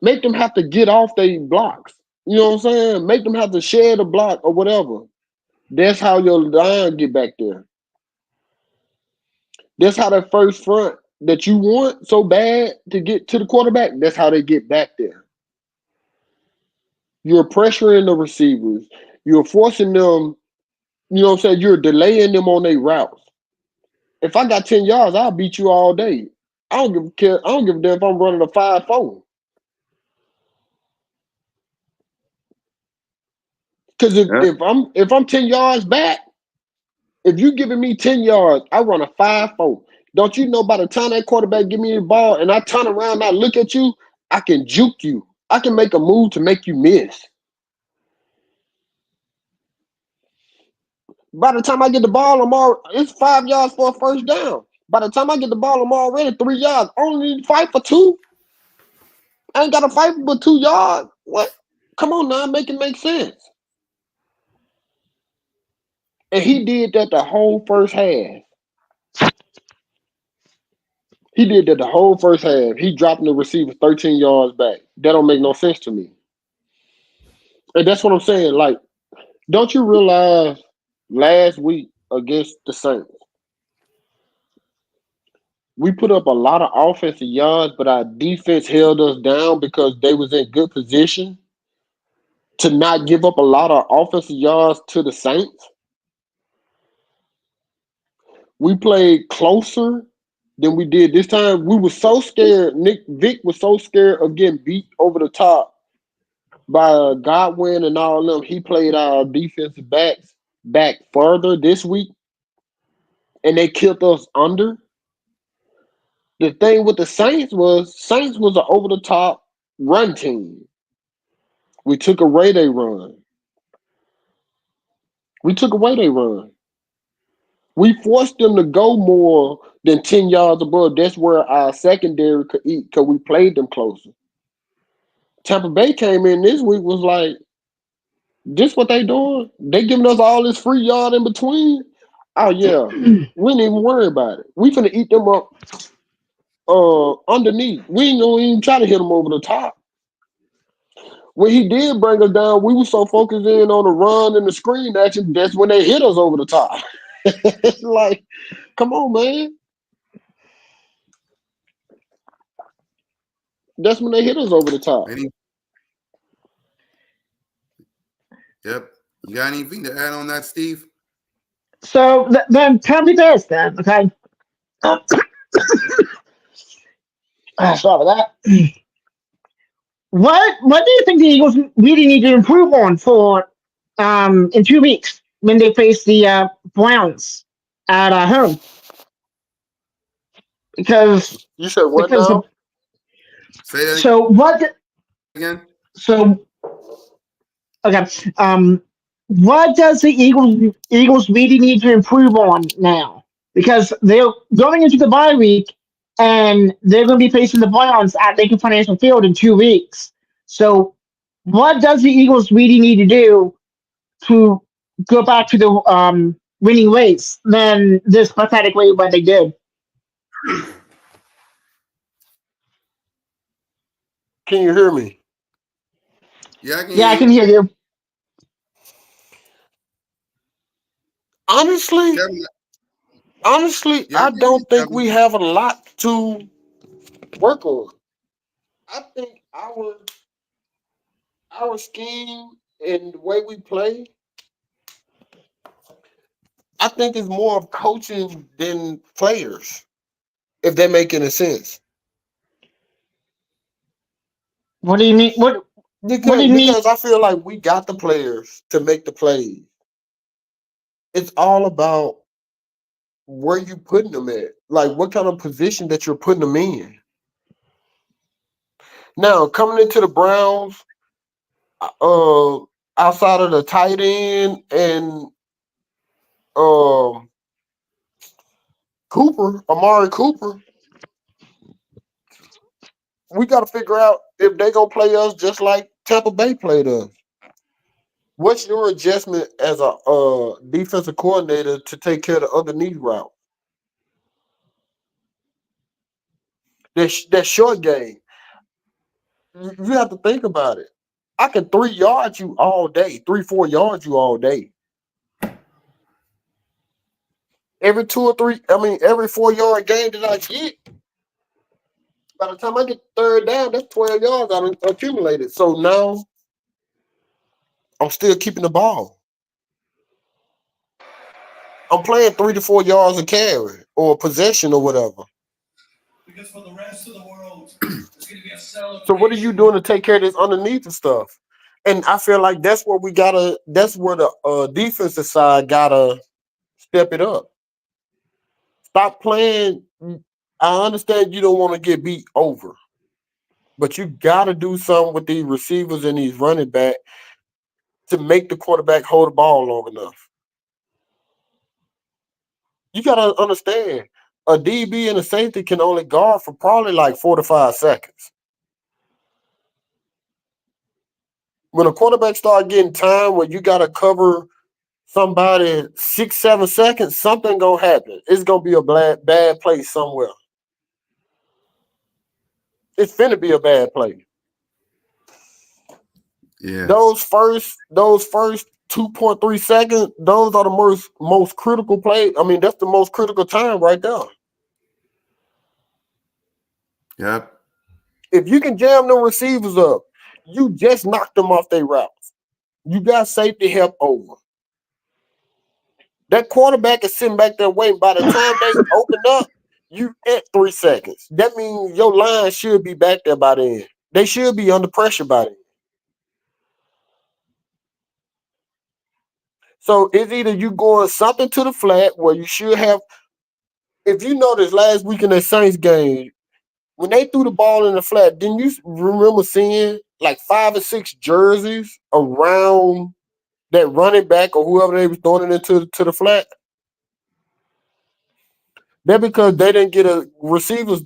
Make them have to get off their blocks. You know what I'm saying? Make them have to share the block or whatever. That's how your line get back there. That's how that first front that you want so bad to get to the quarterback, that's how they get back there. You're pressuring the receivers. You're forcing them, you know what I'm saying? You're delaying them on their routes. If I got 10 yards, I'll beat you all day. I don't give a damn if I'm running a 5-4. Because Yeah. if I'm 10 yards back, if you giving me 10 yards, I run a 5-4. Don't you know by the time that quarterback give me the ball and I turn around and I look at you, I can juke you. I can make a move to make you miss. By the time I get the ball, it's 5 yards for a first down. By the time I get the ball, I'm already 3 yards. Only need to fight for 2. I ain't got to fight for 2 yards. What? Come on now, make it make sense. And he did that the whole first half. He did that the whole first half. He dropping the receiver 13 yards back. That don't make no sense to me. And that's what I'm saying. Like, don't you realize last week against the Saints, we put up a lot of offensive yards, but our defense held us down because they was in good position to not give up a lot of offensive yards to the Saints. We played closer than we did this time. We were so scared. Vic was so scared of getting beat over the top by Godwin and all them. He played our defensive backs back further this week, and they killed us under. The thing with the Saints was an over the top run team. We took away their run. We took away their run. We forced them to go more than 10 yards above. That's where our secondary could eat because we played them closer. Tampa Bay came in this week was like, this what they doing? They giving us all this free yard in between. Oh yeah, we ain't even worry about it. We finna eat them up underneath. We ain't gonna even try to hit them over the top. When he did bring us down, we were so focused in on the run and the screen action. That's when they hit us over the top. It's like, come on, man. That's when they hit us over the top. Yep. You got anything to add on that, Steve? So then tell me this then, okay? Sorry about that. What do you think the Eagles really need to improve on for in 2 weeks when they face the Browns at home? Because You said what because the now? Say that so what again. so okay what does the Eagles really need to improve on now? Because they're going into the bye week and they're going to be facing the Browns at Lincoln Financial Field in 2 weeks. So what does the Eagles really need to do to go back to the winning ways than this pathetic way what they did? Can you hear me? Yeah, I can Yeah, hear I can you. hear you. Honestly, Kevin, yeah, I I can hear you, don't think Kevin. we have a lot to work on. I think our scheme and the way we play, I think is more of coaching than players. If that make any sense. What do you mean? What do Because you mean? because I feel like we got the players to make the plays. It's all about where you putting them at. Like what kind of position that you're putting them in. Now coming into the Browns, uh, outside of the tight end and um Amari Cooper, we got to figure out if they gonna play us just like Tampa Bay played us. What's your adjustment as a defensive coordinator to take care of the underneath route? That short game. You have to think about it. I can 3 yard you all day, 3, 4 yards you all day. Every 2 or 3, I mean, every 4 yard game that I get, by the time I get third down, that's 12 yards I accumulated. So now I'm still keeping the ball. I'm playing 3 to 4 yards a carry or possession or whatever. Because for the rest of the world, it's going to be a celebration. So what are you doing to take care of this underneath the stuff? And I feel like that's where we gotta. That's where the defensive side gotta step it up. Stop playing. I understand you don't want to get beat over, but you got to do something with these receivers and these running back to make the quarterback hold the ball long enough. You got to understand a DB and a safety can only guard for probably like 4 to 5 seconds. When a quarterback start getting time where you got to cover somebody 6, 7 seconds, something gonna happen. It's gonna be a bad play somewhere. It's finna be a bad play. Yeah. Those first 2.3 seconds, those are the most critical play. I mean, that's the most critical time right there. Yep. If you can jam the receivers up, you just knocked them off their routes. You got safety help over. That quarterback is sitting back there waiting. By the time they open up, you at 3 seconds. That means your line should be back there by then. They should be under pressure by then. So it's either you going something to the flat where you should have If you notice last week in that Saints game, when they threw the ball in the flat, didn't you remember seeing like 5 or 6 jerseys around that running back or whoever they was throwing it into to the flat? That because they didn't get a receivers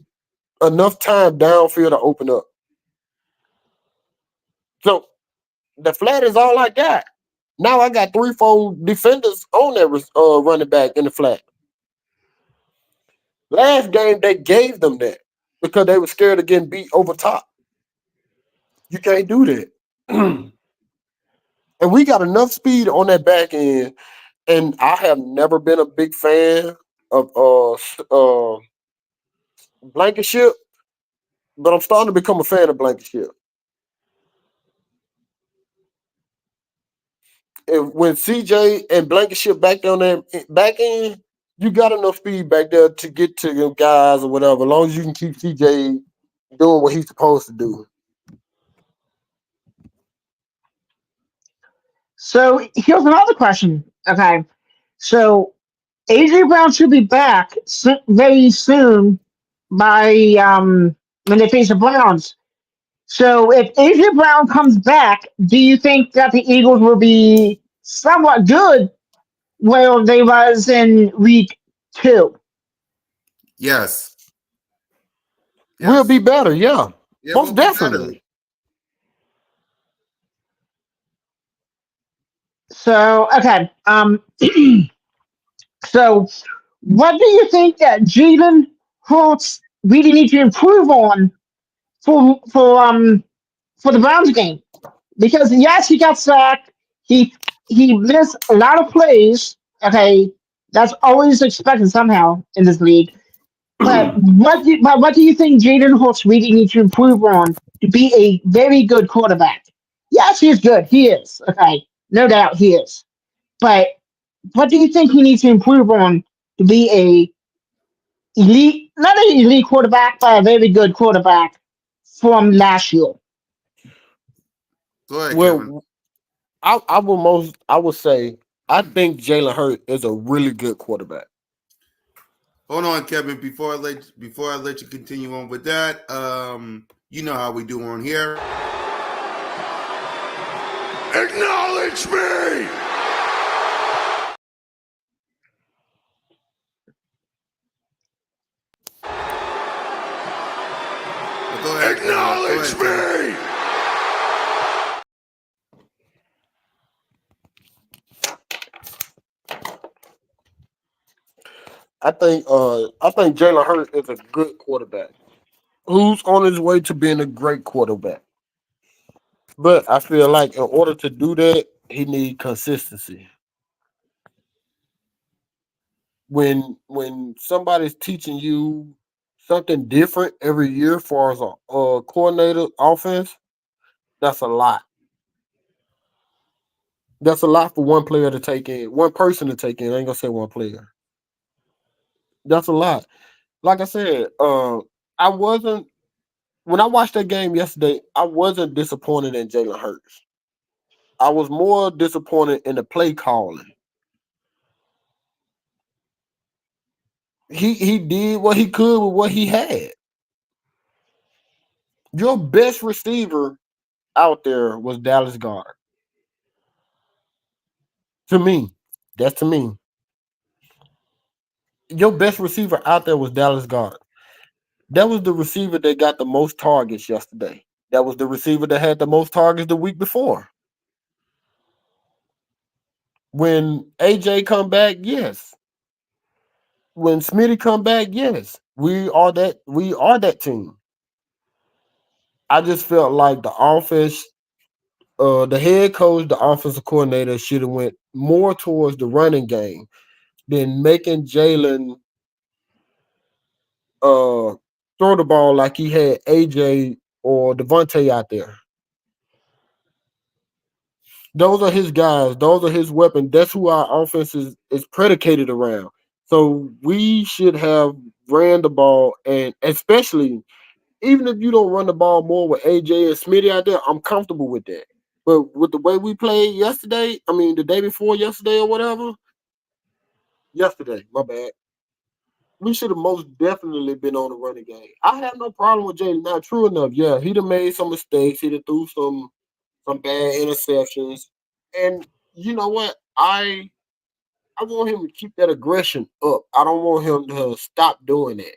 enough time downfield to open up. So the flat is all I got. Now I got 3, 4 defenders on that running back in the flat. Last game they gave them that because they were scared of getting beat over top. You can't do that. And we got enough speed on that back end. And I have never been a big fan of Blankenship, but I'm starting to become a fan of Blankenship. And when CJ and Blankenship back on that back end, you got enough speed back there to get to them guys or whatever, as long as you can keep CJ doing what he's supposed to do. So here's another question. Okay. So AJ Brown should be back very soon by when they face the Browns. So if AJ Brown comes back, do you think that the Eagles will be somewhat good where they was in week 2? Yes. We'll Yes. be better, yeah. Yeah, we'll Most be better. definitely. So okay. So what do you think that Jalen Hurts really need to improve on for the Browns game? Because yes, he got sacked. He he missed a lot of plays. Okay, that's always expected somehow in this league. But what do you think Jaden Hurts really needs to improve on to be a very good quarterback? Yes, he is good. He is. Okay, no doubt he is. But what do you think he needs to improve on to be a elite, not an elite quarterback, but a very good quarterback from last year? Go ahead, Kevin. Well, I would say I think Jalen Hurts is a really good quarterback. Hold on, Kevin. Before I let you continue on with that, you know how we do on here. Acknowledge me. Go ahead. Acknowledge me. I think Jalen Hurts is a good quarterback who's on his way to being a great quarterback. But I feel like in order to do that, he needs consistency. When somebody's teaching you something different every year for as a coordinator offense, that's a lot. That's a lot for one player to take in, one person to take in. I ain't gonna say one player. That's a lot. Like I said, I wasn't when I watched that game yesterday. I wasn't disappointed in Jalen Hurts. I was more disappointed in the play calling. He did what he could with what he had. Your best receiver out there was Dallas Goddard. To me, that's to me. Your best receiver out there was Dallas Goddard. That was the receiver that got the most targets yesterday. That was the receiver that had the most targets the week before. When AJ come back, yes. When Smitty come back, yes. We are that team. I just felt like the offense, the head coach, the offensive coordinator should have went more towards the running game than making Jalen uh throw the ball like he had AJ or Devontae out there. Those are his guys. Those are his weapons. That's who our offense is predicated around. So we should have ran the ball, and especially even if you don't run the ball more with AJ and Smitty out there, I'm comfortable with that. But with the way we played yesterday, I mean the day before yesterday or whatever, yesterday, my bad. we should have most definitely been on the running game. I have no problem with Jalen. Not true enough. Yeah, he'd have made some mistakes. He'd have threw some bad interceptions. And you know what? I want him to keep that aggression up. I don't want him to stop doing that.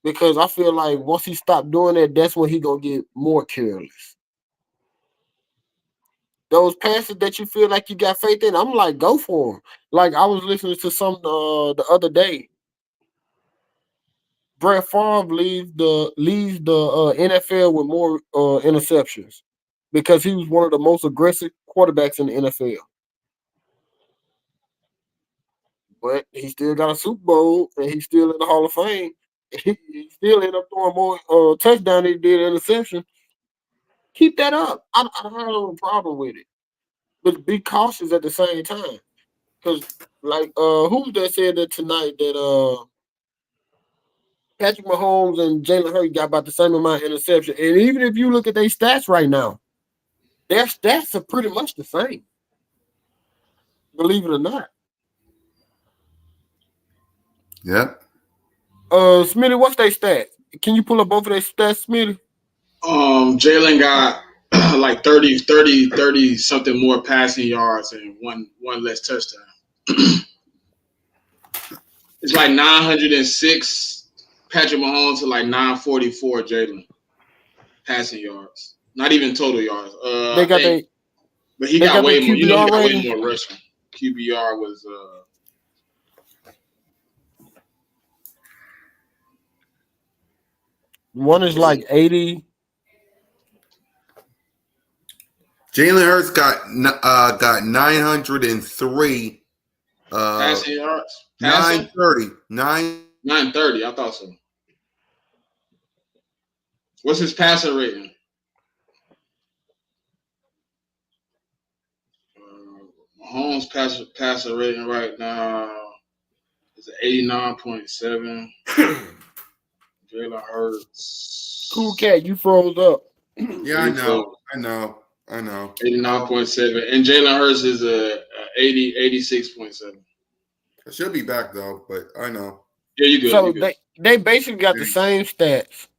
Because I feel like once he stopped doing that, that's when he gonna get more careless. Those passes that you feel like you got faith in, I'm like, go for them. Like I was listening to some the other day. Brett Favre leads the NFL with more interceptions because he was one of the most aggressive quarterbacks in the NFL. But he still got a Super Bowl and he's still in the Hall of Fame. He still ended up throwing more touchdown than he did interception. Keep that up. I don't have no problem with it, but be cautious at the same time. Because like who's that said that tonight that Patrick Mahomes and Jalen Hurts got about the same amount of interception. And even if you look at their stats right now, their stats are pretty much the same. Believe it or not. Yep. Smitty, what's their stats? Can you pull up both of their stats, Smitty? Jalen got like 30 something more passing yards and one less touchdown. It's like 906 Patrick Mahomes to like 944 Jalen passing yards. Not even total yards. They I got think, their but he they got got their way more. You know, he QBR got way rating. more rushing. QBR was One is like 80. Jalen Hurts got 903. passing yards. Passing 930. 930. I thought so. What's his passer rating? Mahomes passer rating right now is 89.7. Jalen Hurts. Cool cat, you froze up. Yeah, I know. 89.7. And Jalen Hurts is a 86.7. I should be back though, but I know. Yeah, you good. So You good. they basically got the same stats.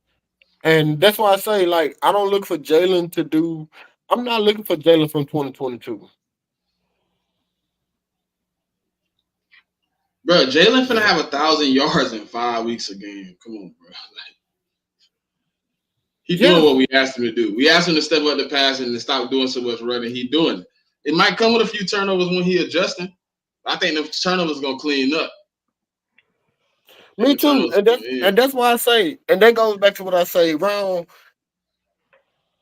And that's why I say, like, I don't look for Jalen to do. I'm not looking for Jalen from 2022. Bro, Jalen finna have 1,000 yards in 5 weeks a game. Come on, bro. Like, he doing what we asked him to do. We asked him to step up the pass and to stop doing so much running. He doing it. It might come with a few turnovers when he adjusting. I think the turnovers gonna clean up. Me too. And that's why I say, and that goes back to what I say, around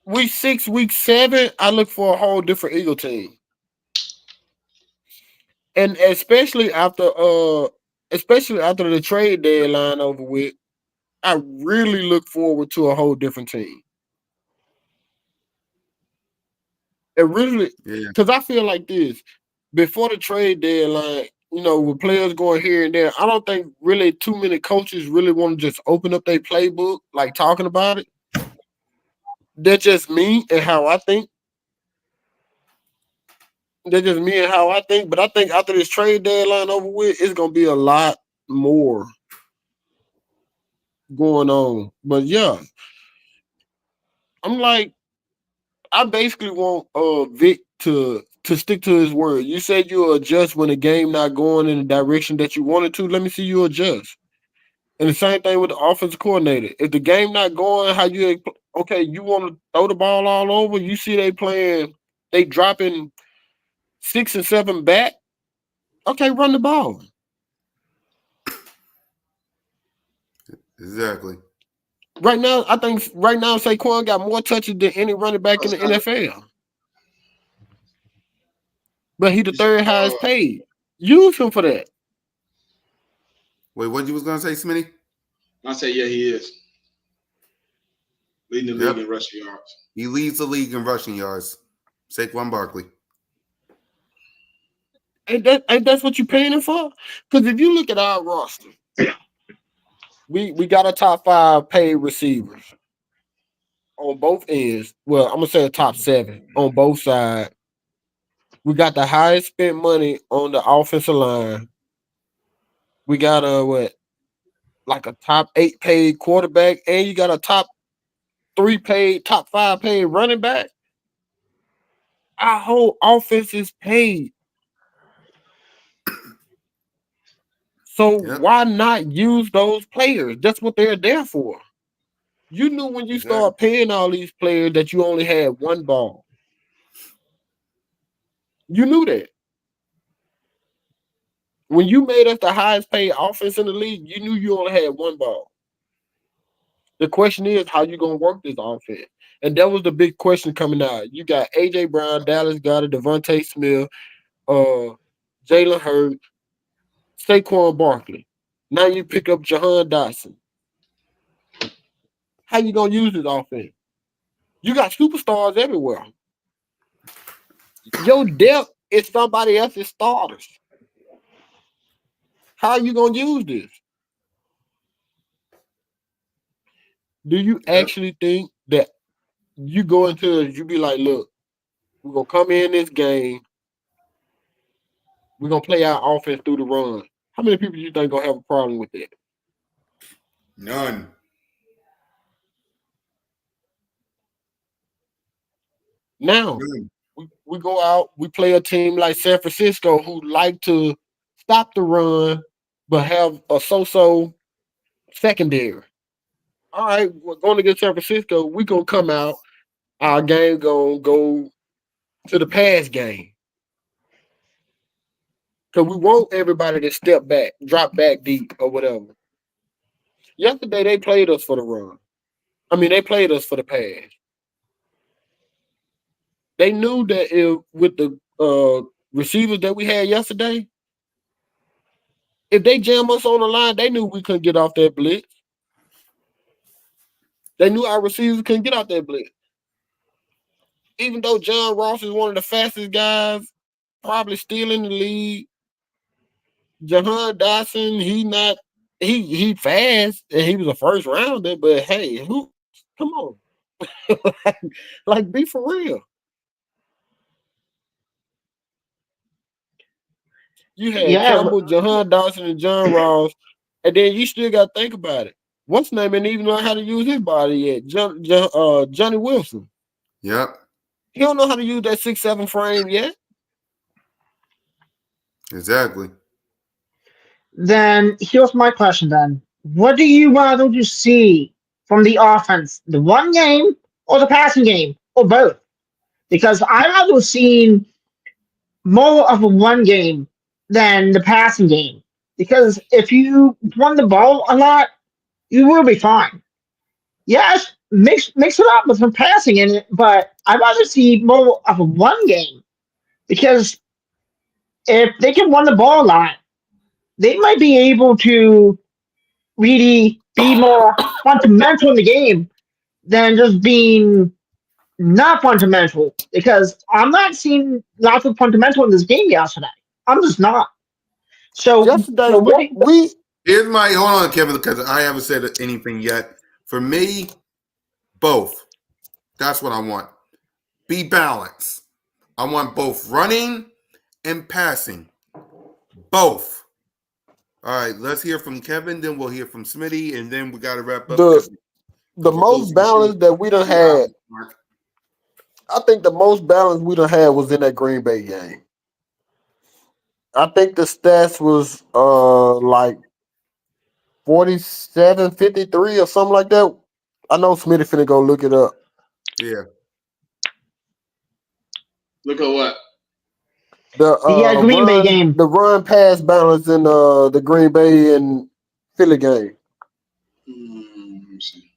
week 6, week 7, I look for a whole different Eagle team. And especially after the trade deadline over with, I really look forward to a whole different team. It really, because I feel like this before the trade deadline, with players going here and there, I don't think really too many coaches really want to just open up their playbook, like talking about it. That's just me and how I think. That's just me and how I think. But I think after this trade deadline over with, it's gonna be a lot more going on. But yeah, I'm like, I basically want Vic to stick to his word. You said you'll adjust when the game not going in the direction that you wanted to. Let me see you adjust. And the same thing with the offensive coordinator. If the game not going how you you want to throw the ball all over. You see they dropping 6 and 7 back. Okay, run the ball. Exactly. Right now, I think Saquon got more touches than any running back in the NFL. But he the third highest paid. Use him for that. Wait, what you was gonna say, Smitty? I say, yeah, he is. Leading the league in rushing yards. He leads the league in rushing yards. Saquon Barkley. Ain't that's what you're paying him for? Because if you look at our roster, we got a top 5 paid receivers on both ends. Well, I'm gonna say a top 7 on both sides. We got the highest spent money on the offensive line. We got like a top 8 paid quarterback, and you got a top 3 paid, top 5 paid running back. Our whole offense is paid. So Yep. why not use those players? That's what they're there for. You knew when you Exactly. start paying all these players that you only had one ball. You knew that. When you made us the highest paid offense in the league, you knew you only had one ball. The question is how you gonna work this offense. And that was the big question coming out. You got AJ Brown, Dallas Goedert, Devontae Smith, Jalen Hurts, Saquon Barkley. Now you pick up Jahan Dotson. How you gonna use this offense? You got superstars everywhere. Your depth is somebody else's starters. How are you gonna use this? Do you Yep. actually think that you go into it, you be like, look, we're gonna come in this game, we're gonna play our offense through the run. How many people do you think gonna have a problem with that? None. Now None. we go out, we play a team like San Francisco who like to stop the run but have a so-so secondary. All right, we're going against San Francisco. We're gonna come out. Our game gonna go to the pass game because we want everybody to step back, drop back deep, or whatever. Yesterday they played us for the run. I mean, they played us for the pass. They knew that if with the receivers that we had yesterday, if they jam us on the line, they knew we couldn't get off that blitz. They knew our receivers couldn't get off that blitz. Even though John Ross is one of the fastest guys, probably still in the league, Jahan Dotson, he fast and he was a first rounder, but hey, who come on. like be for real. You had Yeah, Campbell, Jahan Dawson, and John Ross, and then you still got to think about it. What's name ain't even know how to use his body yet? Johnny Wilson. Yep. He don't know how to use that 6'7" frame yet. Exactly. then here's my question then. What do you rather to see from the offense, the run game or the passing game, or both? Because I rather seen more of a run game than the passing game. Because if you run the ball a lot, you will be fine. Yes, mix it up with some passing in it, but I'd rather see more of a run game because if they can run the ball a lot, they might be able to really be more fundamental in the game than just being not fundamental. Because I'm not seeing lots of fundamental in this game yesterday. I'm just not. Yesterday, So what? we Here's my hold on, Kevin, because I haven't said anything yet. For me, both. That's what I want. Be balanced. I want both running and passing. Both. All right, let's hear from Kevin, then we'll hear from Smitty, and then we got to wrap up the because the we're close most to the balance that we done 2 hour had. mark. I think the most balance we done had was in that Green Bay game. I think the stats was like 47-53 or something like that. I know Smitty finna go look it up. Yeah. Look at what? The The Green Bay game. run pass balance in the Green Bay and Philly game. Let me see.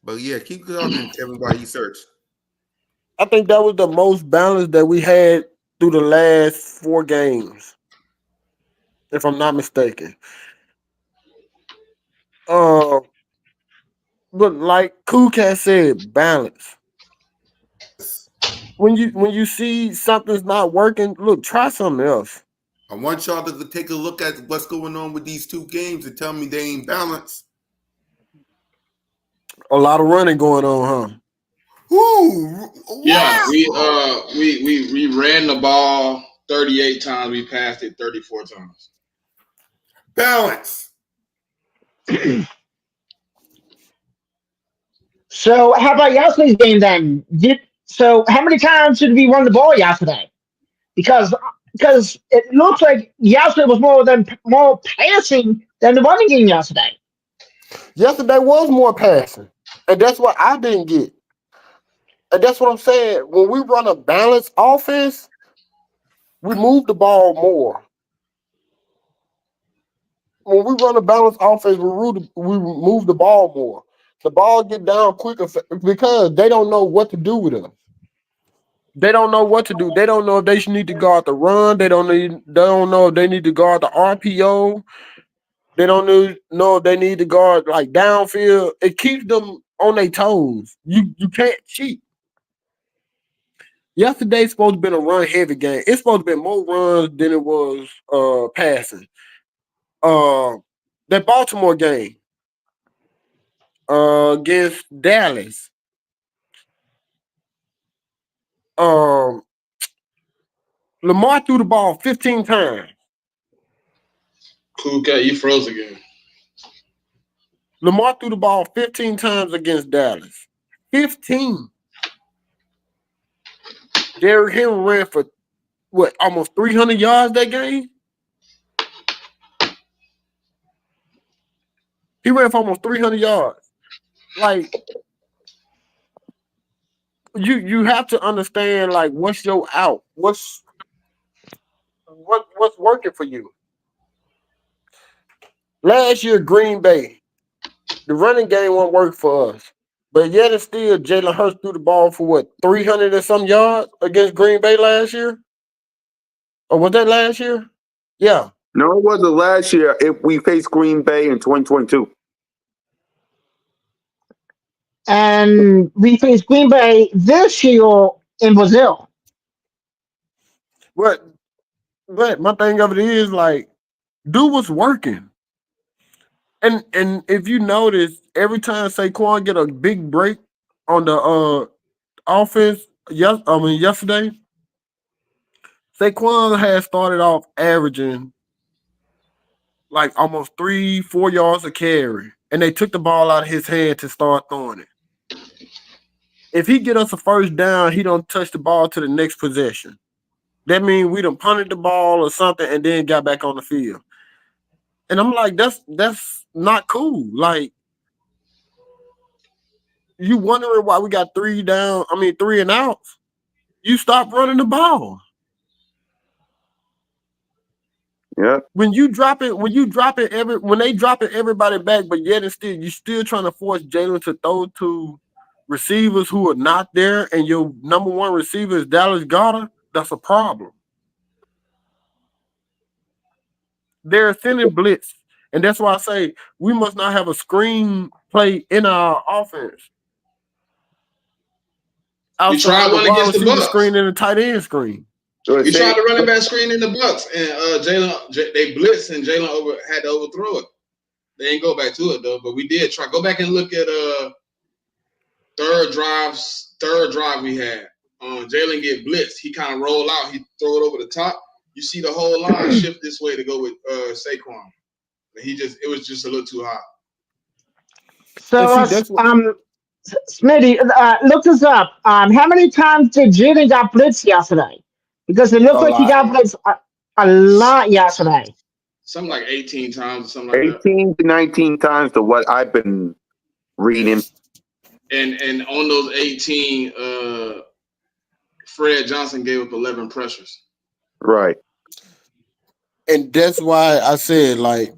But yeah, keep talking, Kevin, while you search. I think that was the most balance that we had through the last 4 games, if I'm not mistaken. Uh, but like Cool Cat said, balance. Yes. When you see something's not working, look, try something else. I want y'all to take a look at what's going on with these 2 games and tell me they ain't balanced. A lot of running going on, huh? Ooh, Yeah, wow. we ran the ball 38 times. We passed it 34 times. Balance. So how about yesterday's game then? So how many times did we run the ball yesterday? Because it looks like yesterday was more passing than the running game yesterday. Yesterday was more passing, and that's what I didn't get. And that's what I'm saying. When we run a balanced offense, we move the ball more. When we run a balanced offense, we move the ball more. The ball get down quicker because they don't know what to do with us. They don't know what to do. They don't know if they should need to guard the run. They don't know if they need to guard the RPO. They don't know if they need to guard like downfield. It keeps them on their toes. You can't cheat. Yesterday's supposed to be a run heavy game. It's supposed to be more runs than it was passing. That Baltimore game against Dallas. Um, Lamar threw the ball 15 times. Cool cat, you froze again. Lamar threw the ball 15 times against Dallas. 15. Derrick Henry ran for what, almost 300 yards that game? He ran for almost 300 yards. Like, you have to understand, like, what's your out? What's working for you? Last year, Green Bay, the running game won't work for us. But yet and still, Jalen Hurts threw the ball for what, 300 and some yards against Green Bay last year? Or was that last year? Yeah. No, it wasn't last year. If we faced Green Bay in 2022. And we face Green Bay this year in Brazil. But my thing of it is, like, do what's working. And if you notice, every time Saquon get a big break on the offense, yesterday, Saquon had started off averaging like almost 3-4 yards a carry, and they took the ball out of his hand to start throwing it. If he get us a first down, he don't touch the ball to the next possession. That means we done punted the ball or something and then got back on the field. And I'm like, that's not cool. Like, you wondering why we got 3 and outs? You stop running the ball. Yeah. When they drop it everybody back, but yet and still, you're still trying to force Jalen to throw to receivers who are not there, and your number one receiver is Dallas Goedert. That's a problem. They're sending blitz, and that's why I say we must not have a screen play in our offense. We tried one against the Bucks. Screen and a tight end screen. We tried the running back screen in the Bucks, and they blitzed, and Jalen had to overthrow it. They ain't go back to it though, but we did try. Go back and look at third drive we had. Jalen get blitzed. He kind of roll out. He throw it over the top. You see the whole line shift this way to go with Saquon. It was just a little too high. So, Smitty, look this up. How many times did Jaden got blitzed yesterday? Because it looked like he got blitzed a lot yesterday. Something like 18 times or something like 18 to 19 times to what I've been reading. And on those 18, Fred Johnson gave up 11 pressures. Right. And that's why I said, like,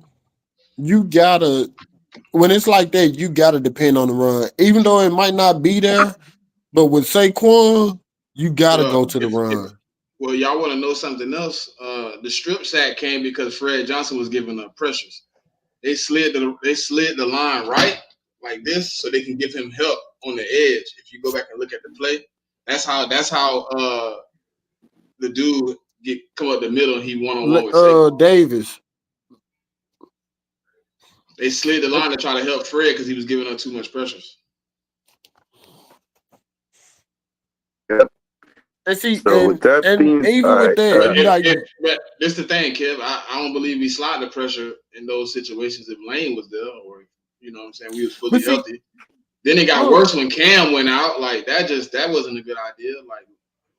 you gotta, when it's like that, you gotta depend on the run. Even though it might not be there, but with Saquon, you gotta go to the run. Well, y'all want to know something else? The strip sack came because Fred Johnson was giving up pressures. They slid the line right like this so they can give him help on the edge. If you go back and look at the play, that's how the dude come up the middle. And he one-on-one with Saquon. Davis. They slid the line to try to help Fred because he was giving up too much pressures. Yep. And see, So with that being, even all with right, that, But this the thing, Kev. I don't believe we slide the pressure in those situations if Lane was there, or you know what I'm saying, we was but fully see, healthy. Then it got look, worse when Cam went out. Like that wasn't a good idea. Like,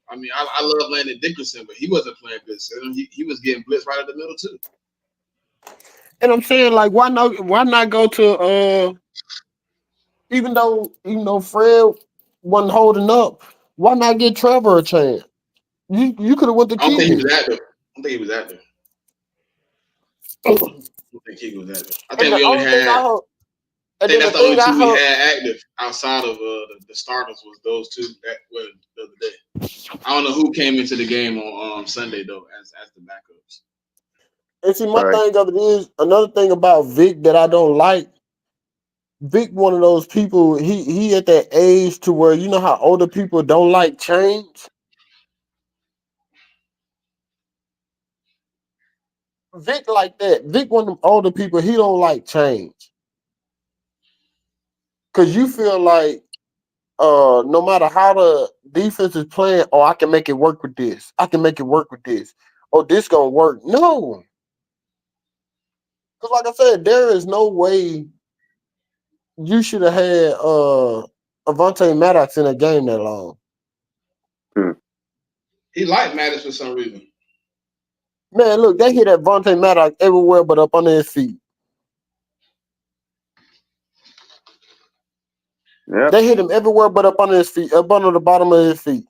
I mean, I love Landon Dickerson, but he wasn't playing good. So he was getting blitzed right at the middle too. and I'm saying like, why not go to even though Fred wasn't holding up, why not get Trevor a chance? You could have went to I don't think he was Keegan. active. I don't think he was active. I don't think he was active. I And think the we only only thing I had. heard, I and think then the that's the only thing I two we heard, had active outside of the starters was those two that were the other day. I don't know who came into the game on Sunday though as the backups. and see, my all right. thing of it is another thing about Vic that I don't like. Vic, one of those people, he at that age to where you know how older people don't like change. Vic like that. Vic, one of them older people, he don't like change because you feel like no matter how the defense is playing, oh, I can make it work with this. I can make it work with this. Oh, this gonna work. No, because like I said, there is no way you should have had Avante Maddox in a game that long. Hmm. He liked Mattis for some reason. Man, look, they hit Avante Maddox everywhere but up under his feet. Yep. They hit him everywhere but up under his feet, up under the bottom of his feet.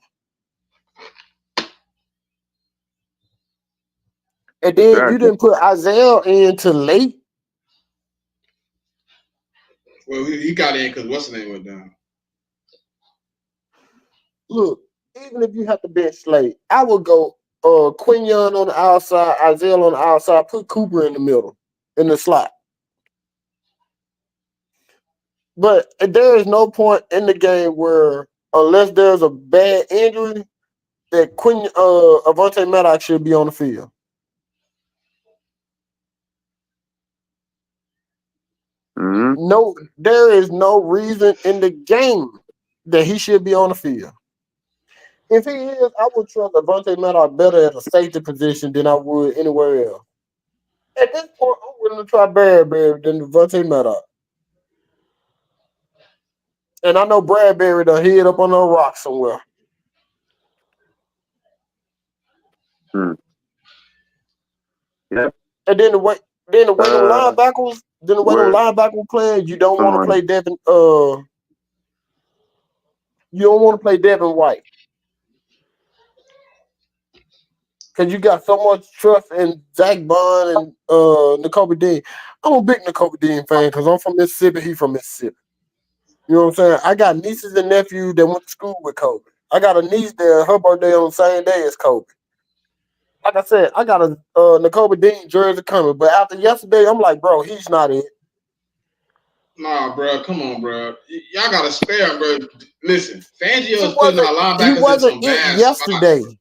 And then you Exactly. didn't put Isaiah in till late. Well, he got in because what's the name went down. Look, even if you have to bench Slade, I would go Quinion on the outside, Isaiah on the outside, put Cooper in the middle, in the slot. But there is no point in the game where, unless there's a bad injury, that Avante Maddox should be on the field. Mm-hmm. No, there is no reason in the game that he should be on the field. If he is, I would trust Avante Maddox better at a safety position than I would anywhere else. At this point, I'm willing to try Bradbury than Devontae Maddox. And I know Bradbury done hid up on a rock somewhere. Hmm. Yep. And then the way them Uh, where linebackers playing, you don't want to someone. play you don't want to play Devin White. Because you got so much trust in Zach Bond and N'Kobe Dean. I'm a big N'Kobe Dean fan because I'm from Mississippi, he from Mississippi. You know what I'm saying? I got nieces and nephews that went to school with Kobe. I got a niece there, her birthday on the same day as Kobe. Like I said, I got a N'Kobe Dean jersey coming, but after yesterday, I'm like, bro, he's not it. Nah, bro, come on, bro. Y'all gotta spare him, bro. Listen, Fangio He is putting our linebackers in wasn't some it bad spots, bro. yesterday.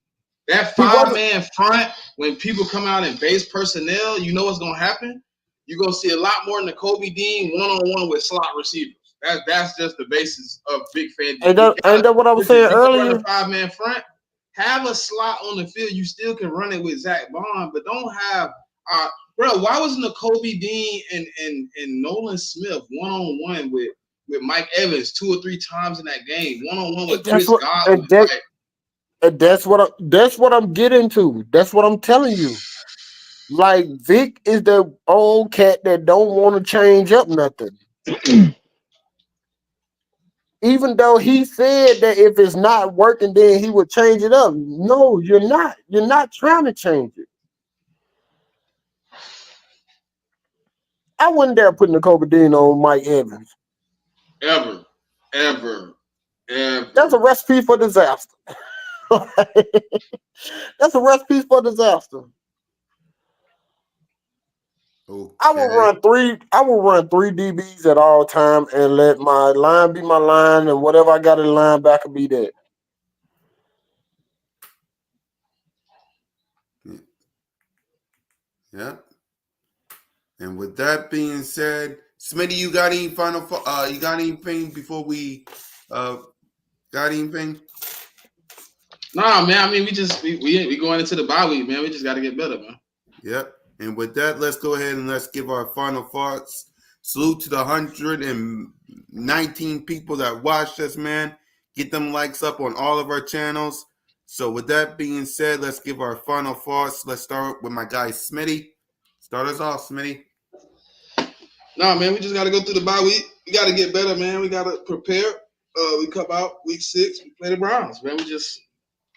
That He wasn't. 5-man front, when people come out in base personnel, you know what's gonna happen? You're gonna see a lot more than the Kobe Dean one-on-one with slot receivers. That's just the basis of Big Fangio. Ain't that what I was saying Listen, you can run earlier? a 5-man front, have a slot on the field. You still can run it with Zach Bond, but don't have bro. Why wasn't the Kobe Dean and Nolan Smith one-on-one with Mike Evans 2 or 3 times in that game? One-on-one with That's Chris what. Godwin. That's what I'm getting to. That's what I'm telling you. Like Vic is the old cat that don't want to change up nothing. Even though he said that if it's not working, then he would change it up. No, you're not. You're not trying to change it. I wouldn't dare put N'Kobe Dean on Mike Evans. Ever. That's a recipe for disaster. That's a recipe for disaster. Okay. I will run three DBs at all time and let my line be my line and whatever I got in linebacker be that. Yeah. And with that being said, Smitty, you got any anything before we got anything? Nah, man. I mean, we going into the bye week, man. We just got to get better, man. Yep. And with that, let's go ahead and let's give our final thoughts. Salute to the 119 people that watched us, man. Get them likes up on all of our channels. So with that being said, let's give our final thoughts. Let's start with my guy Smitty. Start us off, Smitty. Nah, man, we just got to go through the bye week. We got to get better, man. We got to prepare. We come out week 6. We play the Browns, man. It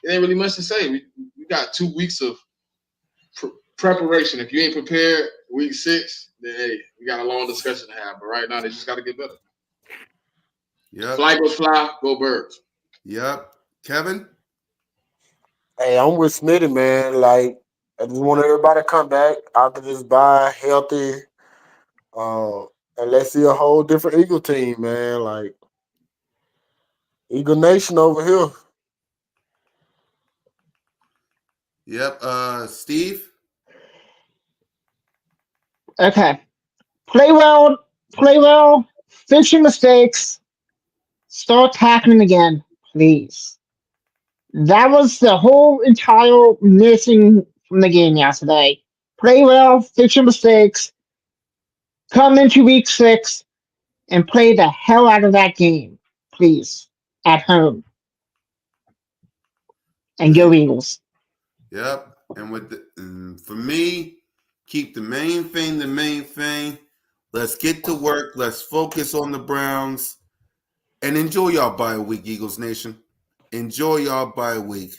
ain't really much to say. We got 2 weeks of preparation. If you ain't prepared week 6, then hey, we got a long discussion to have. But right now, they just got to get better. Yep. Fly, go fly, go birds. Yep. Kevin? Hey, I'm with Smitty, man. Like, I just want everybody to come back after this bye healthy. And let's see a whole different Eagle team, man. Like, Eagle Nation over here. Yep. Steve? Okay. Play well, fix your mistakes, start tackling again, please. That was the whole entire missing from the game yesterday. Play well, fix your mistakes, come into week 6 and play the hell out of that game, please, at home. And go Eagles. Yep. And for me, keep the main thing the main thing. Let's get to work. Let's focus on the Browns. And enjoy y'all bye week, Eagles Nation. Enjoy y'all bye week.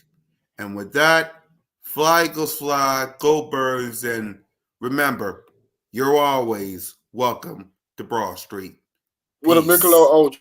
And with that, fly, Eagles, fly, go Birds. And remember, you're always welcome to Broad Street. With a Peace. Michelob Ultra.